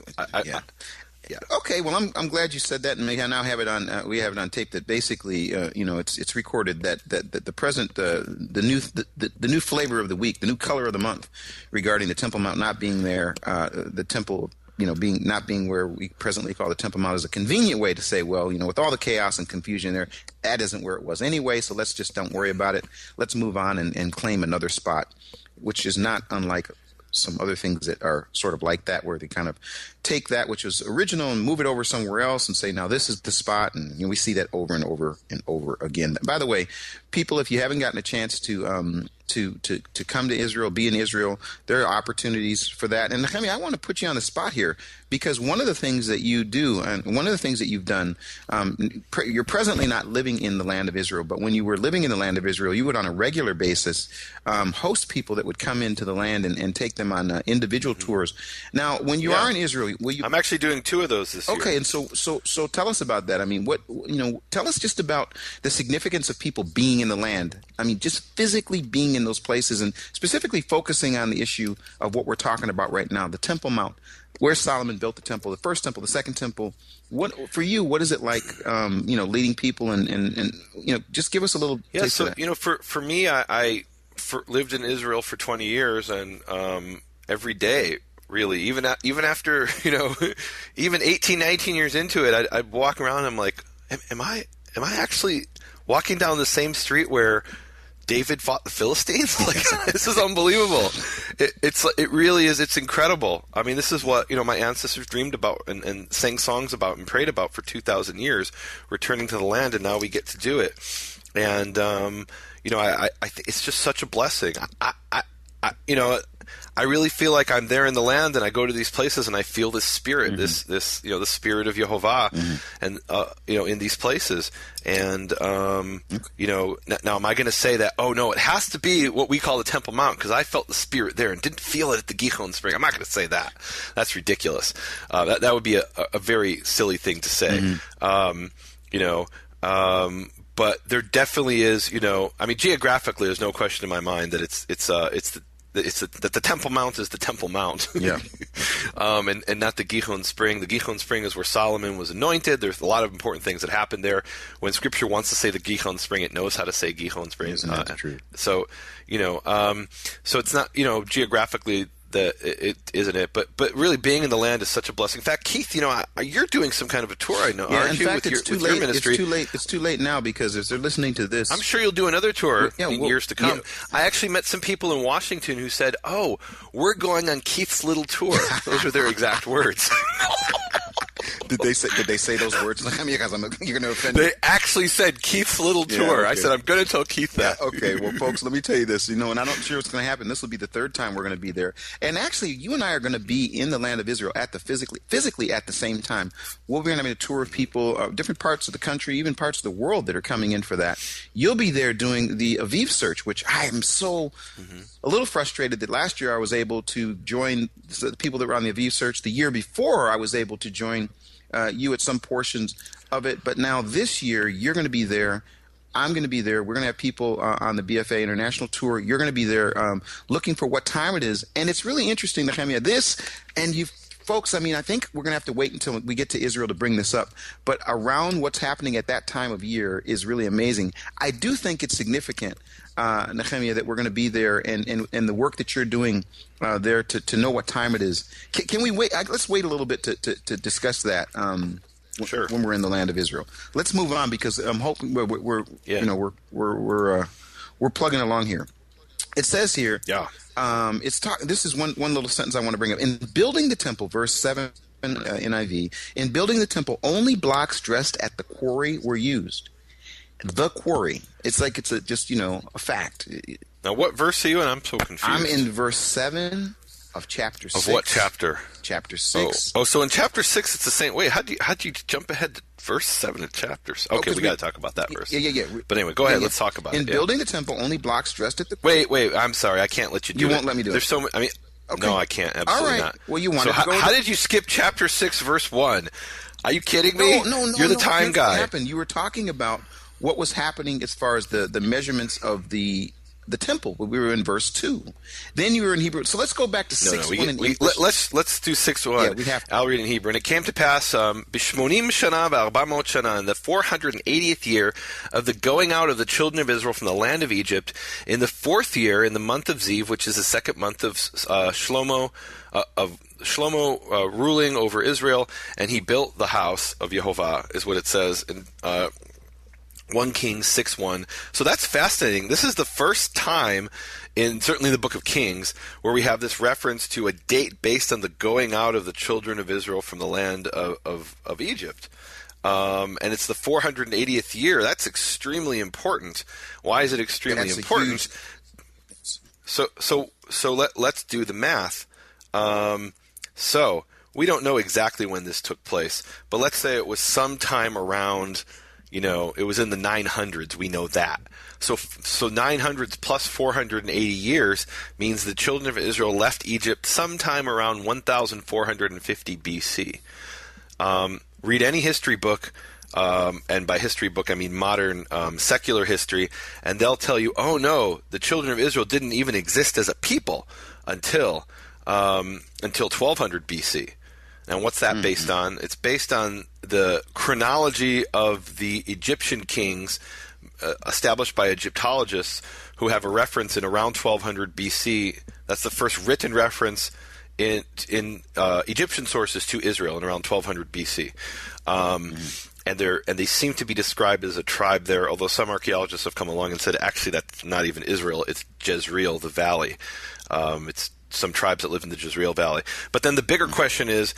Yeah. Okay. Well, I'm glad you said that, and we now have it on. We have it on tape that basically, it's recorded that the present the new flavor of the week, the new color of the month, regarding the Temple Mount not being there, the temple. Not being where we presently call the Temple Mount, is a convenient way to say, well, with all the chaos and confusion there, that isn't where it was anyway, so let's just don't worry about it. Let's move on and claim another spot, which is not unlike some other things that are sort of like that, where they kind of take that which was original and move it over somewhere else and say, now this is the spot. And we see that over and over and over again. By the way, people, if you haven't gotten a chance to come to Israel, be in Israel, there are opportunities for that. And Nehemia, I want to put you on the spot here, because one of the things that you do, and one of the things that you've done, you're presently not living in the land of Israel, but when you were living in the land of Israel, you would on a regular basis host people that would come into the land and take them on individual tours. Now, when you are in Israel, I'm actually doing 2 of those this year. Okay, and so tell us about that. I mean, tell us just about the significance of people being in the land. I mean, just physically being in those places and specifically focusing on the issue of what we're talking about right now, the Temple Mount, where Solomon built the temple, the first temple, the second temple. What for you? What is it like? Leading people and just give us a little. Yeah. Taste So of that. for me, I lived in Israel for 20 years, and every day, really, even after even 18, 19 years into it, I'd walk around and I'm like, am I actually walking down the same street where David fought the Philistines? Like, this is unbelievable. It really is. It's incredible. I mean, this is what my ancestors dreamed about and sang songs about and prayed about for 2,000 years, returning to the land, and now we get to do it. And I think it's just such a blessing. I really feel like I'm there in the land, and I go to these places, and I feel this spirit, this the spirit of Yehovah, and in these places. And now am I going to say that? Oh no, it has to be what we call the Temple Mount because I felt the spirit there and didn't feel it at the Gihon Spring. I'm not going to say that. That's ridiculous. That would be a very silly thing to say. But there definitely is. Geographically, there's no question in my mind that that the Temple Mount is the Temple Mount. Yeah. And not the Gihon Spring. The Gihon Spring is where Solomon was anointed. There's a lot of important things that happened there. When Scripture wants to say the Gihon Spring, it knows how to say Gihon Spring. Isn't that true? So, so it's not, geographically, it isn't it, but really being in the land is such a blessing. In fact, Keith, you're doing some kind of a tour, I know, aren't you? In fact, with it's too your late. ministry. It's too late now because if they're listening to this, I'm sure you'll do another tour in years to come. Yeah. I actually met some people in Washington who said, "Oh, we're going on Keith's little tour." Those are their exact words. Did they say those words? You're going to offend me. They actually said Keith's little tour. Okay. I said, I'm going to tell Keith that. Yeah, okay, well, folks, let me tell you this. And I'm not sure what's going to happen. This will be the third time we're going to be there. And actually, you and I are going to be in the land of Israel physically at the same time. We'll be having a tour of people, different parts of the country, even parts of the world that are coming in for that. You'll be there doing the Aviv Search, which I am so a little frustrated that last year I was able to join the people that were on the Aviv Search. The year before, I was able to join you at some portions of it, but now this year you're going to be there. I'm going to be there. We're going to have people on the BFA International Tour. You're going to be there looking for what time it is, and it's really interesting, Nehemia. This and you folks. I think we're going to have to wait until we get to Israel to bring this up. But around what's happening at that time of year is really amazing. I do think it's significant, Nehemia, that we're going to be there and the work that you're doing there to know what time it is. Can we wait? Let's wait a little bit to discuss that. Sure. When we're in the land of Israel, let's move on because I'm hoping we're plugging along here. It says here, this is one little sentence I want to bring up. In building the temple, verse 7 NIV, in building the temple, only blocks dressed at the quarry were used. The quarry. It's like it's a fact. Now, what verse are you in? I'm so confused. I'm in verse 7 of chapter 6. Of what chapter? Chapter 6. Oh, so in chapter 6 it's the same. Wait, how'd you jump ahead to verse 7 of chapters? Okay, we got to talk about that verse. Yeah. But anyway, go ahead. Let's talk about it. In building the temple, only blocks dressed at the... Wait. I'm sorry. I can't let you do it. You won't let me do it. There's so many... Okay. No, I can't. Absolutely All right. not. Well, you wanted so to go... how did you skip chapter 6, verse 1? Are you kidding me? No. You're the time Here's guy. What happened. You were talking about what was happening as far as the measurements of the temple. We were in verse 2. Then you were in Hebrew. So let's go back to 6:1 in English. Let's do 6:1. Yeah, we have to. I'll read in Hebrew. And it came to pass, Bishmonim Shana v'Arbamot Shana, in the 480th year of the going out of the children of Israel from the land of Egypt, in the 4th year, in the month of Ziv, which is the 2nd month of Shlomo ruling over Israel, and he built the house of Yehovah, is what it says in 1 Kings 6:1. So that's fascinating. This is the first time in certainly the book of Kings where we have this reference to a date based on the going out of the children of Israel from the land of Egypt. And it's the 480th year. That's extremely important. Why is it extremely important? Let's do the math. So we don't know exactly when this took place, but let's say it was sometime around, it was in the 900s. We know that. So 900s plus 480 years means the children of Israel left Egypt sometime around 1450 BC. Read any history book and by history book I mean modern secular history, and they'll tell you, oh no, the children of Israel didn't even exist as a people until 1200 BC. And what's that based on? It's based on the chronology of the Egyptian kings established by Egyptologists who have a reference in around 1200 BC. That's the first written reference in Egyptian sources to Israel in around 1200 BC. And they seem to be described as a tribe there, although some archaeologists have come along and said actually that's not even Israel, it's Jezreel, the valley. It's some tribes that live in the Jezreel Valley. But then the bigger question is,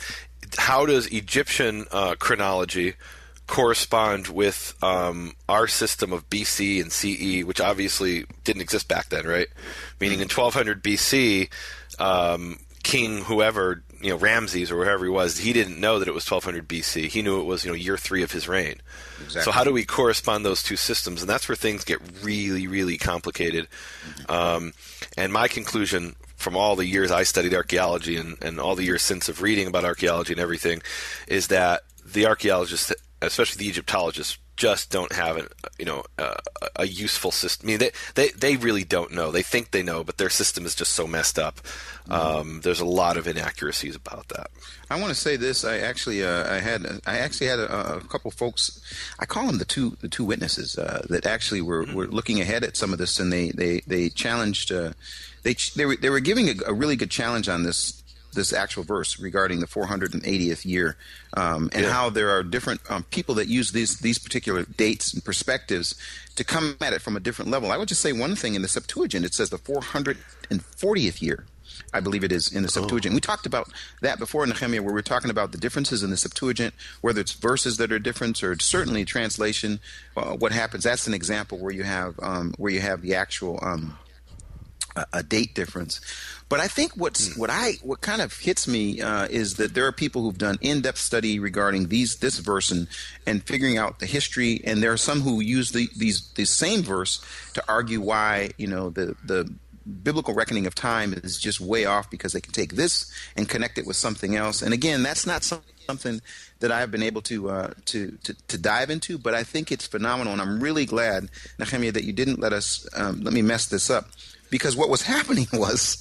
how does Egyptian chronology correspond with our system of BC and CE, which obviously didn't exist back then, right? Meaning in 1200 BC, King whoever, Ramses or whoever he was, he didn't know that it was 1200 BC. He knew it was, year 3 of his reign. Exactly. So how do we correspond those two systems? And that's where things get really, really complicated. And my conclusion from all the years I studied archaeology and all the years since of reading about archaeology and everything is that the archaeologists, especially the Egyptologists, just don't have a useful system. I mean, they really don't know. They think they know, but their system is just so messed up. There's a lot of inaccuracies about that. I want to say this. I actually had a couple folks. I call them the two witnesses that actually were looking ahead at some of this, and they challenged. They were giving a really good challenge on this actual verse regarding the 480th year, and how there are different people that use these particular dates and perspectives to come at it from a different level. I would just say one thing in the Septuagint, it says the 440th year. I believe it is in the Septuagint. We talked about that before in Nehemia, where we're talking about the differences in the Septuagint, whether it's verses that are different or certainly translation. What happens? That's an example where you have the actual a date difference. But I think what kind of hits me is that there are people who've done in-depth study regarding this verse and figuring out the history, and there are some who use this same verse to argue why the biblical reckoning of time is just way off, because they can take this and connect it with something else. And again, that's not something that I've been able to dive into, but I think it's phenomenal, and I'm really glad, Nehemia, that you didn't let me mess this up. Because what was happening was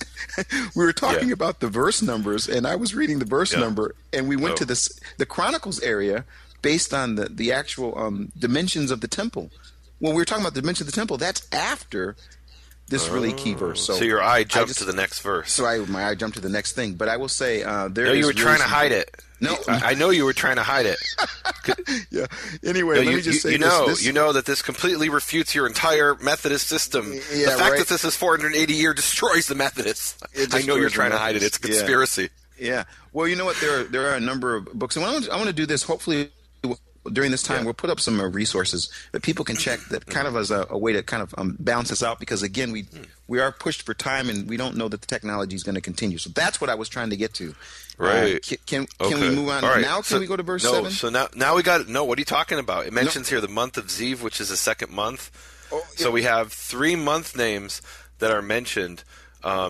we were talking about the verse numbers, and I was reading the verse number, and we went to the Chronicles area based on the actual dimensions of the temple. When we were talking about the dimensions of the temple, that's after this really key verse. So your eye jumped to the next verse. So my eye jumped to the next thing. But I will say you were trying to hide it. No, I know you were trying to hide it. Yeah. Anyway, let me just say this. You know that this completely refutes your entire Methodist system. Yeah, the fact that this is 480 year destroys the Methodists. I know you're trying to hide it. It's a conspiracy. Yeah. Well, you know what? There are a number of books, and I want to do this. Hopefully, during this time, we'll put up some resources that people can check, that kind of as a way to kind of balance this out, because again, we are pushed for time, and we don't know that the technology is going to continue. So that's what I was trying to get to. Right. Can we move on now? Can we go to verse 7? So now we got no. What are you talking about? It mentions here the month of Ziv, which is the second month. So we have 3 month names that are mentioned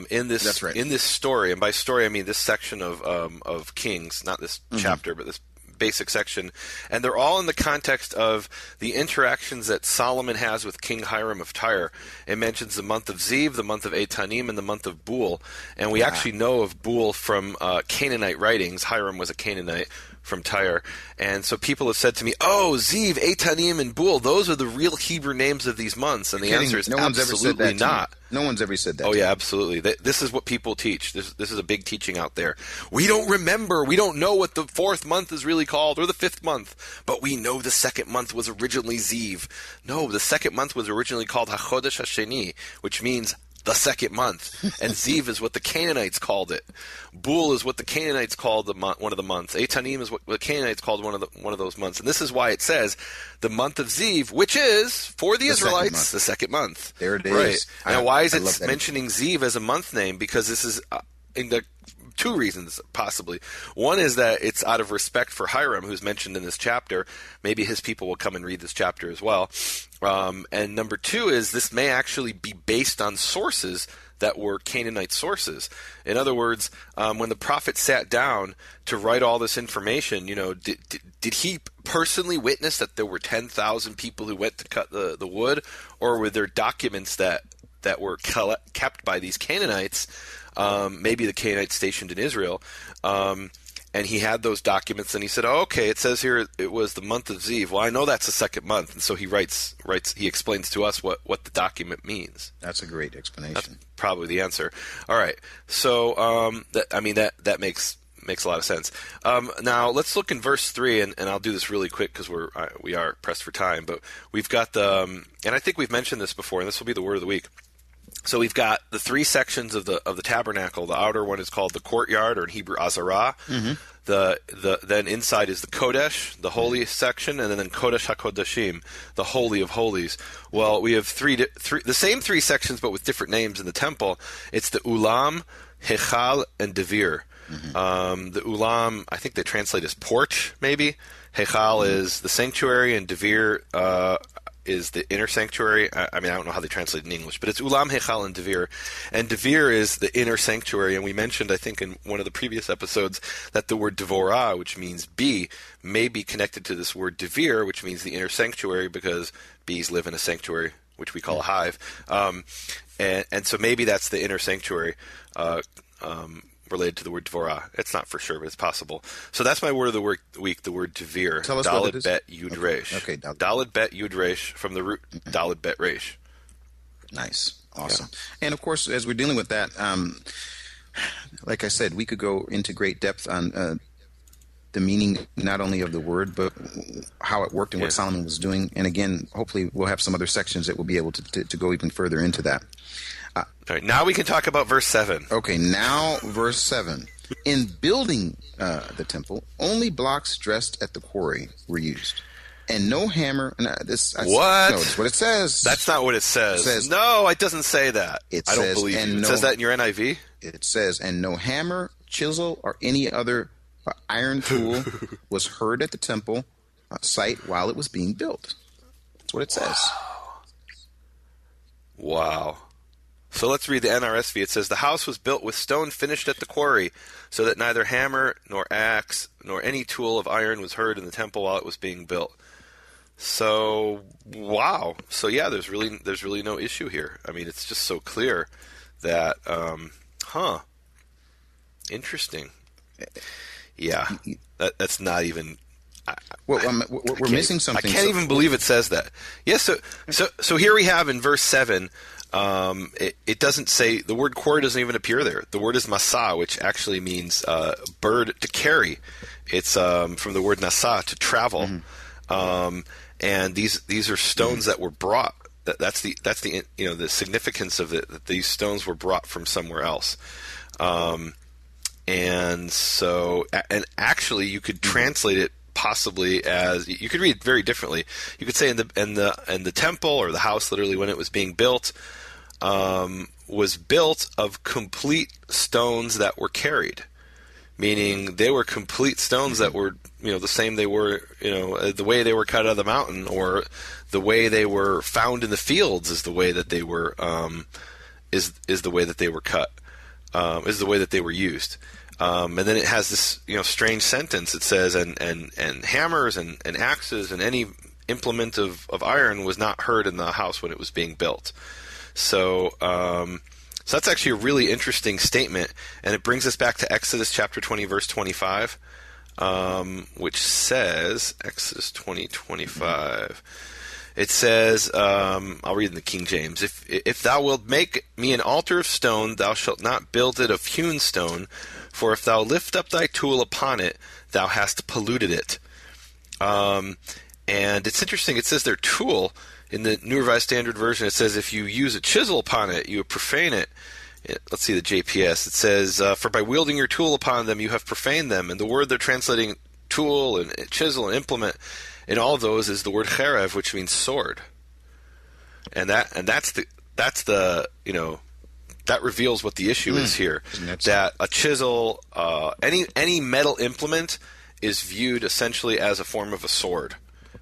in this story, and by story I mean this section of Kings, not this chapter, but this basic section, and they're all in the context of the interactions that Solomon has with King Hiram of Tyre. It mentions the month of Ziv, the month of Etanim, and the month of Bul, and we actually know of Bul from Canaanite writings. Hiram was a Canaanite from Tyre, and so people have said to me, Ziv, Etanim, and Bul, those are the real Hebrew names of these months, and the answer is absolutely not. No one's ever said that. Oh, yeah, absolutely. This is what people teach. This is a big teaching out there. We don't remember. We don't know what the 4th month is really called, or the 5th month, but we know the 2nd month was originally Ziv. No, the 2nd month was originally called HaChodesh HaSheni, which means the 2nd month, and Ziv is what the Canaanites called it. Bul is what the Canaanites called one of the months. Etanim is what the Canaanites called one of those months. And this is why it says the month of Ziv, which is for the Israelites the 2nd month. There it is. Right. Now, why is it mentioning Ziv as a month name? Because this is in the 2 reasons, possibly. One is that it's out of respect for Hiram, who's mentioned in this chapter. Maybe his people will come and read this chapter as well. And number 2 is this may actually be based on sources that were Canaanite sources. In other words, when the prophet sat down to write all this information, did he personally witness that there were 10,000 people who went to cut the wood, or were there documents that were kept by these Canaanites, maybe the Canaanites stationed in Israel, and he had those documents, and he said, "Oh, okay, it says here it was the month of Ziv. Well, I know that's the second month," and so he he explains to us what the document means. That's a great explanation. That's probably the answer. All right, so that makes a lot of sense. Now let's look in verse 3, and I'll do this really quick because we are pressed for time. But we've got and I think we've mentioned this before, and this will be the word of the week. So we've got the three sections of the tabernacle. The outer one is called the courtyard, or in Hebrew Azarah. Mm-hmm. Then inside is the Kodesh, the holy section, and then Kodesh HaKodeshim, the holy of holies. Well, we have the same three sections, but with different names in the temple. It's the Ulam, Hechal, and Devir. Mm-hmm. The Ulam, I think they translate as porch, maybe. Hechal is the sanctuary, and Devir is the inner sanctuary. I don't know how they translate it in English, but it's Ulam, Hechal, and Devir. And Devir is the inner sanctuary, and we mentioned, I think, in one of the previous episodes, that the word Devorah, which means bee, may be connected to this word Devir, which means the inner sanctuary, because bees live in a sanctuary, which we call a hive. And so maybe that's the inner sanctuary, related to the word Dvorah. It's not for sure, but it's possible. So that's my word of the week, the word Devir. Tell us what it is. Daled Bet Yud Resh. Okay. Daled Bet Yud Resh, from the root Daled Bet Resh. Nice. Awesome. Yeah. And of course, as we're dealing with that, like I said, we could go into great depth on the meaning not only of the word, but how it worked and what Solomon was doing. And again, hopefully we'll have some other sections that will be able to go even further into that. All right, now we can talk about verse 7. Okay, now verse 7. In building the temple, only blocks dressed at the quarry were used, and no hammer. What? No, that's what it says. That's not what it says. It says no, it doesn't say that. I don't believe you. It says that in your NIV? It says, and no hammer, chisel, or any other iron tool was heard at the temple site while it was being built. That's what it says. Wow. So let's read the NRSV. It says, the house was built with stone finished at the quarry, so that neither hammer nor axe nor any tool of iron was heard in the temple while it was being built. So, wow. So yeah, there's really no issue here. I mean, it's just so clear that, interesting. Yeah, that's not even... we're missing something. I can't even believe it says that. Yes, so here we have in verse 7, it doesn't say, the word quarry doesn't even appear there. The word is masa, which actually means bird to carry. It's from the word nasa, to travel. Mm-hmm. And these are stones that were brought. That's the the significance of it, that these stones were brought from somewhere else. And so, and actually, you could translate it possibly as, you could read it very differently. You could say in the temple, or the house, literally when it was being built, was built of complete stones that were carried, meaning they were complete stones that were the same they were the way they were cut out of the mountain, or the way they were found in the fields is the way that they were is the way that they were cut, is the way that they were used. And then it has this strange sentence. It says, and hammers and axes and any implement of iron was not heard in the house when it was being built. So that's actually a really interesting statement, and it brings us back to Exodus chapter 20, verse 25, which says, Exodus 20:25. It says, I'll read in the King James, if thou wilt make me an altar of stone, thou shalt not build it of hewn stone, for if thou lift up thy tool upon it, thou hast polluted it. And it's interesting, it says their tool. In the New Revised Standard Version, it says if you use a chisel upon it, you profane it. Let's see the JPS. It says, for by wielding your tool upon them, you have profaned them. And the word they're translating tool and chisel and implement in all of those is the word cherev, which means sword. And that's the that reveals what the issue is here. That a chisel, any metal implement is viewed essentially as a form of a sword.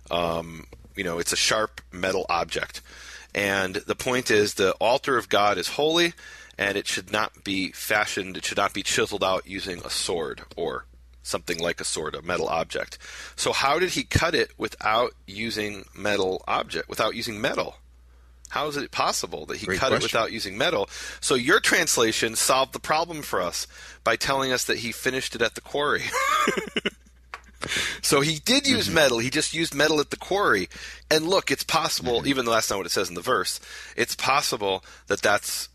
It's a sharp metal object. And the point is, the altar of God is holy, and it should not be fashioned, it should not be chiseled out using a sword or something like a sword, a metal object. So how did he cut it without using metal? How is it possible that he cut it without using metal? So your translation solved the problem for us by telling us that he finished it at the quarry. So he did use metal. He just used metal at the quarry. And look, it's possible, even though that's not what it says in the verse, it's possible that that's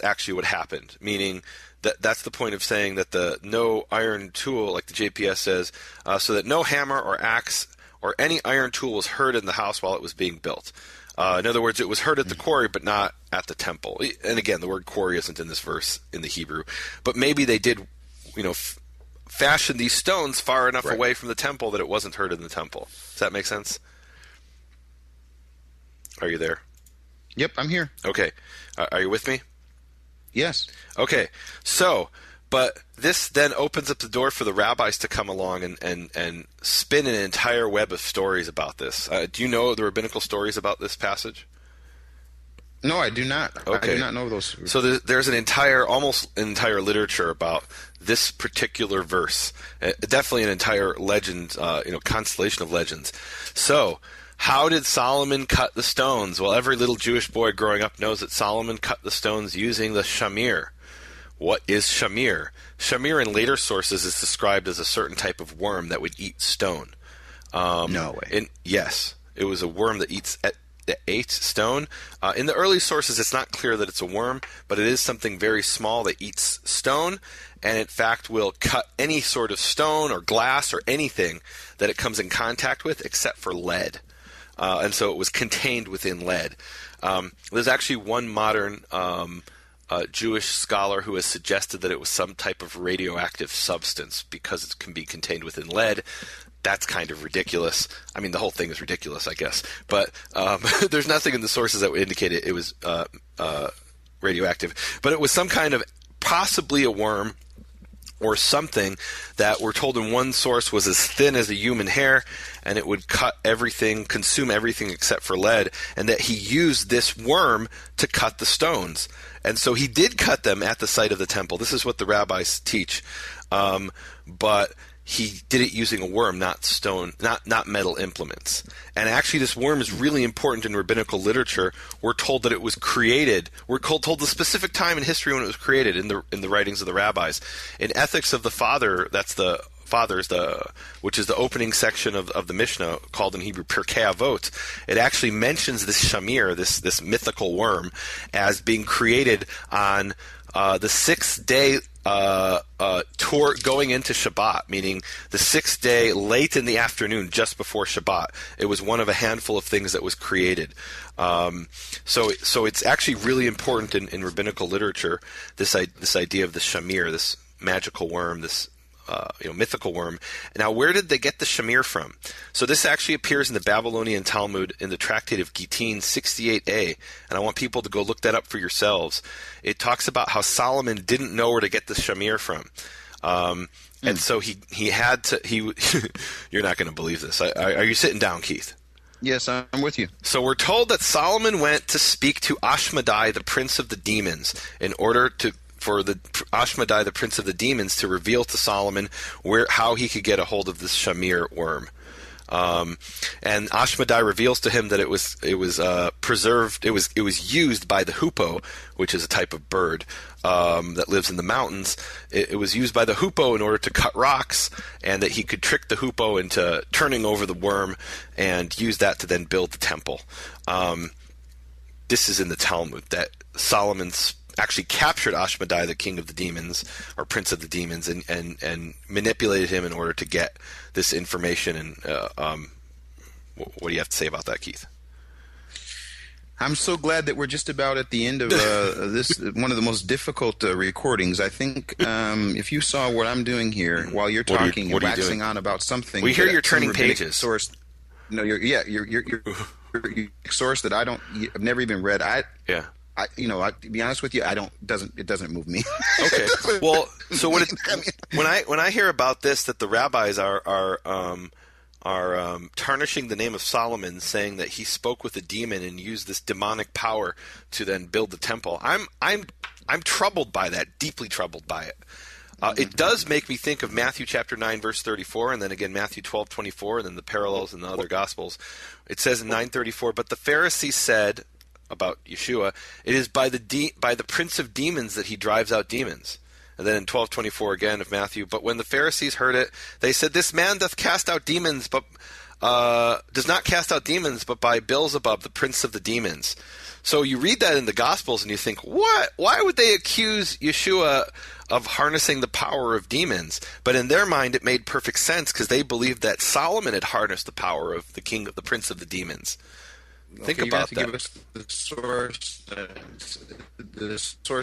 actually what happened, meaning that's the point of saying that the no iron tool, like the JPS says, so that no hammer or axe or any iron tool was heard in the house while it was being built. In other words, it was heard at the quarry, but not at the temple. And again, the word quarry isn't in this verse in the Hebrew. But maybe they did, fashion these stones far enough away from the temple that it wasn't heard in the temple. Does that make sense? Are you there? Yep, I'm here. Okay. Are you with me? Yes. Okay. So, but this then opens up the door for the rabbis to come along and spin an entire web of stories about this. Do you know the rabbinical stories about this passage? No, I do not. Okay. I do not know those. So there's almost an entire literature about this particular verse. Definitely an entire legend, constellation of legends. So, how did Solomon cut the stones? Well, every little Jewish boy growing up knows that Solomon cut the stones using the shamir. What is shamir? Shamir in later sources is described as a certain type of worm that would eat stone. No way. Yes, it was a worm that ate stone. In the early sources, it's not clear that it's a worm, but it is something very small that eats stone, and in fact will cut any sort of stone or glass or anything that it comes in contact with except for lead. And so it was contained within lead. There's actually one modern Jewish scholar who has suggested that it was some type of radioactive substance because it can be contained within lead. That's kind of ridiculous. I mean, the whole thing is ridiculous, I guess. But there's nothing in the sources that would indicate it was radioactive. But it was some kind of possibly a worm or something that we're told in one source was as thin as a human hair, and it would consume everything except for lead, and that he used this worm to cut the stones. And so he did cut them at the site of the temple. This is what the rabbis teach. But he did it using a worm, not stone, not metal implements. And actually, this worm is really important in rabbinical literature. We're told that it was created. We're told the specific time in history when it was created in the writings of the rabbis. In Ethics of the Father, that's the Fathers, which is the opening section of the Mishnah, called in Hebrew Pirkei Avot. It actually mentions this shamir, this mythical worm, as being created on the sixth day going into Shabbat, meaning the sixth day late in the afternoon, just before Shabbat. It was one of a handful of things that was created. So it's actually really important in rabbinical literature, this idea of the shamir, this magical worm, this mythical worm. Now, where did they get the shamir from? So this actually appears in the Babylonian Talmud in the Tractate of Gittin 68a, and I want people to go look that up for yourselves. It talks about how Solomon didn't know where to get the shamir from. And so he had to, you're not going to believe this. Are you sitting down, Keith? Yes, I'm with you. So we're told that Solomon went to speak to Ashmedai, the prince of the demons, in order for the Ashmedai, the prince of the demons, to reveal to Solomon how he could get a hold of this shamir worm. And Ashmedai reveals to him that it was preserved. It was used by the hoopoe, which is a type of bird that lives in the mountains. It was used by the hoopoe in order to cut rocks, and that he could trick the hoopoe into turning over the worm and use that to then build the temple. This is in the Talmud, that Solomon's actually captured Ashmedai, the king of the demons, or prince of the demons, and manipulated him in order to get this information. And what do you have to say about that, Keith? I'm so glad that we're just about at the end of this, one of the most difficult recordings. I think if you saw what I'm doing here while you're talking and waxing on about something, we hear you're turning pages. Source, no, you're source that I've never even read. To be honest with you, it doesn't move me. Okay. Well, so when I hear about this, that the rabbis are tarnishing the name of Solomon, saying that he spoke with a demon and used this demonic power to then build the temple, I'm I'm troubled by that, deeply troubled by it. It does make me think of Matthew chapter 9, verse 34, and then again Matthew 12:24, and then the parallels in the other Gospels. It says in 9:34, but the Pharisees said about Yeshua, it is by the prince of demons that he drives out demons. And then in 12:24 again of Matthew, but when the Pharisees heard it, they said, this man doth cast out demons, but does not cast out demons, but by Beelzebub, the prince of the demons. So you read that in the Gospels and you think, what? Why would they accuse Yeshua of harnessing the power of demons? But in their mind, it made perfect sense because they believed that Solomon had harnessed the power of the prince of the demons. Think about that. Give us the source,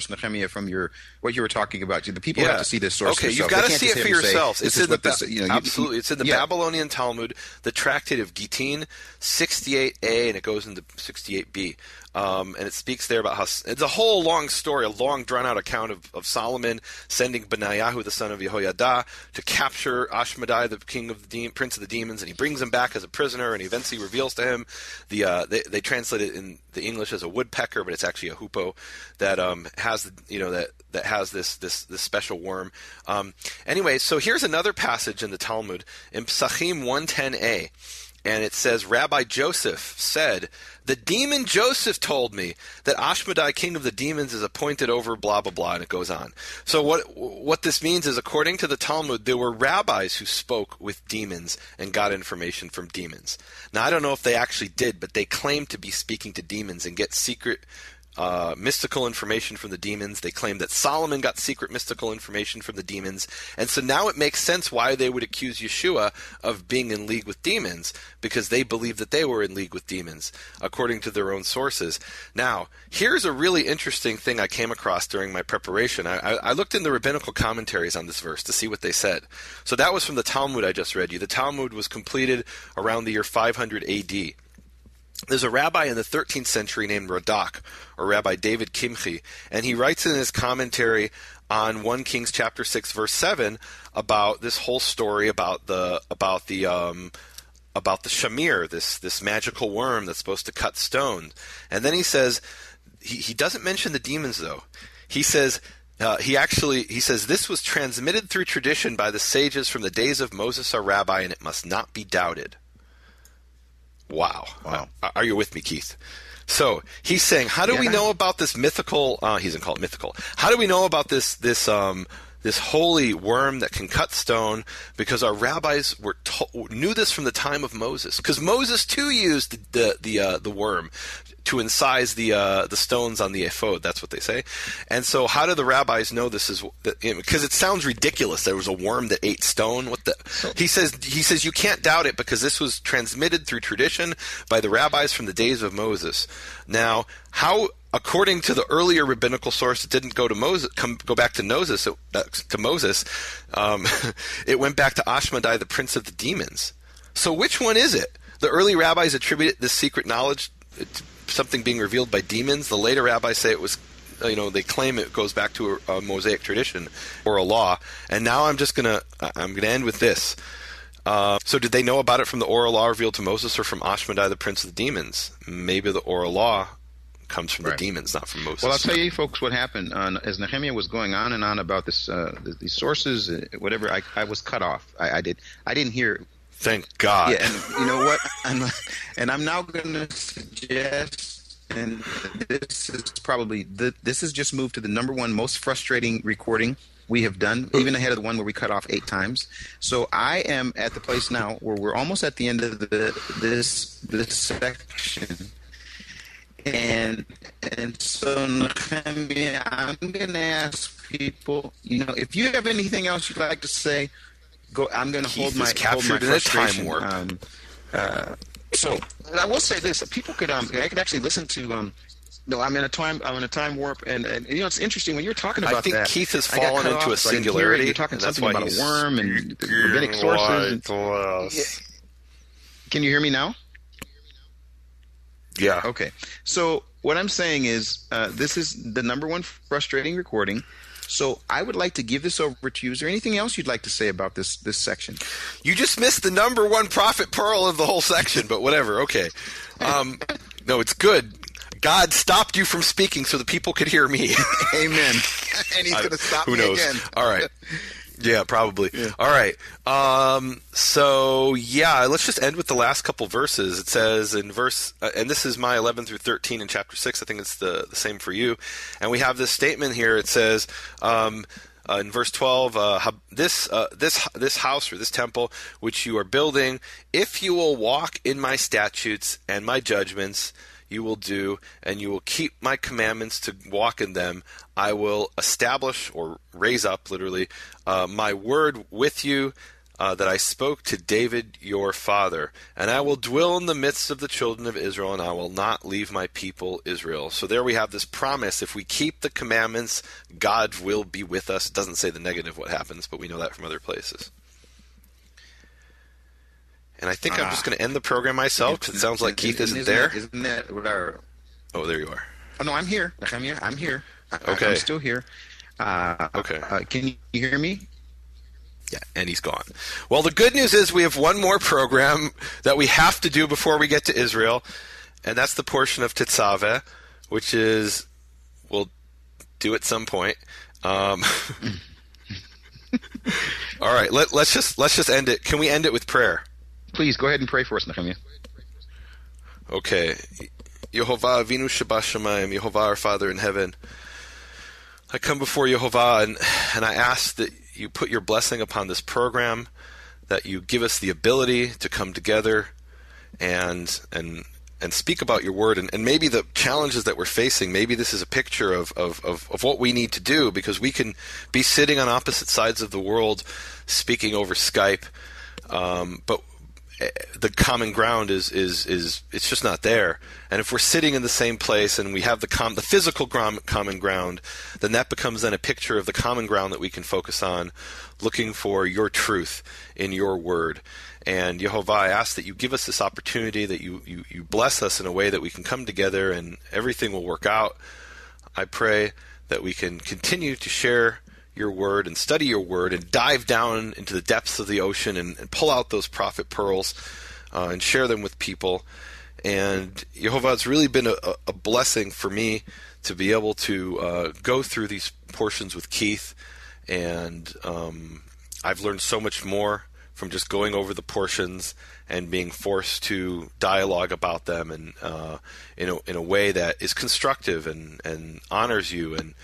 Nehemia, from what you were talking about. The people have to see this source. Okay, you've got to see it for yourselves. It's in absolutely. It's in the Babylonian Talmud, the Tractate of Gittin, 68a, and it goes into 68b. And it speaks there about how it's a whole long story, a long drawn-out account of Solomon sending Benaiah, the son of Jehoiada, to capture Ashmedai, the king of the prince of the demons, and he brings him back as a prisoner, and he eventually reveals to him they translate it in the English as a woodpecker, but it's actually a hoopoe that has that has this special worm. Anyway, so here's another passage in the Talmud in Psachim 110a. And it says, Rabbi Joseph said, the demon Joseph told me that Ashmedai, king of the demons, is appointed over blah, blah, blah, and it goes on. So what this means is, according to the Talmud, there were rabbis who spoke with demons and got information from demons. Now, I don't know if they actually did, but they claimed to be speaking to demons and get secret mystical information from the demons. They claim that Solomon got secret mystical information from the demons. And so now it makes sense why they would accuse Yeshua of being in league with demons, because they believe that they were in league with demons, according to their own sources. Now, here's a really interesting thing I came across during my preparation. I looked in the rabbinical commentaries on this verse to see what they said. So that was from the Talmud I just read you. The Talmud was completed around the year 500 AD. There's a rabbi in the 13th century named Radak, or Rabbi David Kimchi, and he writes in his commentary on 1 Kings chapter 6 verse 7 about this whole story about the shamir, this magical worm that's supposed to cut stone. And then he says, he doesn't mention the demons though. He says he says this was transmitted through tradition by the sages from the days of Moses our rabbi, and it must not be doubted. Wow. Are you with me, Keith? So he's saying, how do we know about this mythical? He doesn't call it mythical. How do we know about this holy worm that can cut stone? Because our rabbis knew this from the time of Moses. Because Moses too used the worm to incise the stones on the ephod. That's what they say. And so, how do the rabbis know this is? Because it sounds ridiculous. There was a worm that ate stone. He says you can't doubt it because this was transmitted through tradition by the rabbis from the days of Moses. Now, how? According to the earlier rabbinical source, it didn't go to Moses. Go back to Moses. It went back to Ashmedai, the prince of the demons. So, which one is it? The early rabbis attributed this secret knowledge to something being revealed by demons. The later rabbis say it was, they claim it goes back to a Mosaic tradition or a law. And now I'm gonna end with this. So did they know about it from the oral law revealed to Moses or from Ashmedai, the prince of the demons? Maybe the oral law comes from the demons, not from Moses. Well, I'll tell you, folks, what happened. As Nehemia was going on and on about this, these sources, whatever, I was cut off. I didn't hear. Thank God. Yeah, and you know what? I'm now going to suggest, and this is probably this has just moved to the number one most frustrating recording we have done, even ahead of the one where we cut off 8 times. So I am at the place now where we're almost at the end of this section. And so, Nehemia, I'm going to ask people, if you have anything else you'd like to say, go. I'm going to hold my frustration. Time warp. So I will say this: people could actually listen to. No, I'm in a time warp, and it's interesting when you're talking about that. I think Keith has fallen into a singularity. You're talking something about a worm and rabbinic sources. Can you hear me now? Yeah. Okay. So what I'm saying is this is the number one frustrating recording. So I would like to give this over to you. Is there anything else you'd like to say about this section? You just missed the number one prophet pearl of the whole section, but whatever. Okay. No, it's good. God stopped you from speaking so the people could hear me. Amen. And he's going to stop who me knows? again. All right. Yeah, probably. Yeah. All right. Let's just end with the last couple verses. It says in verse, and this is my 11 through 13 in chapter 6. I think it's the same for you. And we have this statement here. It says, in verse 12, this house or this temple which you are building, if you will walk in my statutes and my judgments, you will do, and you will keep my commandments to walk in them, I will establish or raise up, literally, my word with you that I spoke to David your father. And I will dwell in the midst of the children of Israel, and I will not leave my people Israel. So there we have this promise. If we keep the commandments, God will be with us. It doesn't say the negative what happens, but we know that from other places. And I think I'm just going to end the program myself because it sounds like Keith isn't there. Isn't that what our... Oh, there you are. Oh, no, I'm here. Nehemia, I'm here. Okay. I'm still here. Okay. Can you hear me? Yeah, and he's gone. Well, the good news is we have one more program that we have to do before we get to Israel, and that's the portion of Tetzaveh, which is we'll do at some point. All right, let's just end it. Can we end it with prayer? Please go ahead and pray for us, Nehemia. Okay. Yehovah Avinu Shebashamayim, Yehovah our Father in heaven, I come before Yehovah and I ask that you put your blessing upon this program, that you give us the ability to come together and speak about your word, and maybe the challenges that we're facing, maybe this is a picture of what we need to do, because we can be sitting on opposite sides of the world speaking over Skype, but the common ground is it's just not there. And if we're sitting in the same place and we have the physical common ground, then that becomes then a picture of the common ground that we can focus on, looking for your truth in your word. And Yehovah, I ask that you give us this opportunity, that you bless us in a way that we can come together and everything will work out. I pray that we can continue to share your word and study your word and dive down into the depths of the ocean and pull out those prophet pearls and share them with people. And Yehovah, it's really been a blessing for me to be able to go through these portions with Keith, and I've learned so much more from just going over the portions and being forced to dialogue about them, and in a way that is constructive and honors you. And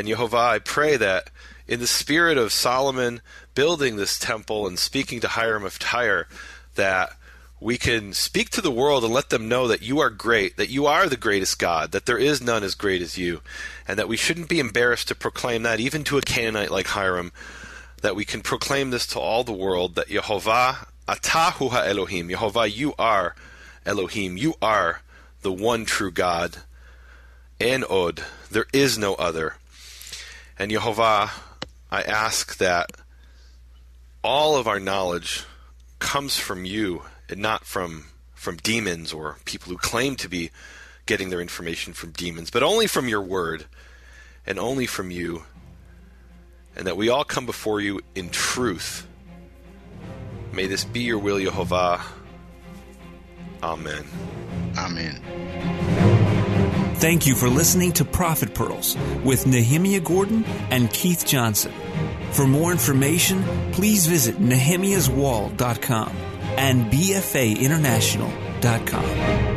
Yehovah, I pray that in the spirit of Solomon building this temple and speaking to Hiram of Tyre, that we can speak to the world and let them know that you are great, that you are the greatest God, that there is none as great as you, and that we shouldn't be embarrassed to proclaim that even to a Canaanite like Hiram, that we can proclaim this to all the world, that Yehovah, Atahu ha-Elohim, Yehovah, you are Elohim, you are the one true God, En Od, there is no other. And Yehovah, I ask that all of our knowledge comes from you and not from demons or people who claim to be getting their information from demons, but only from your word and only from you, and that we all come before you in truth. May this be your will, Yehovah. Amen. Amen. Thank you for listening to Prophet Pearls with Nehemia Gordon and Keith Johnson. For more information, please visit nehemiaswall.com and bfainternational.com.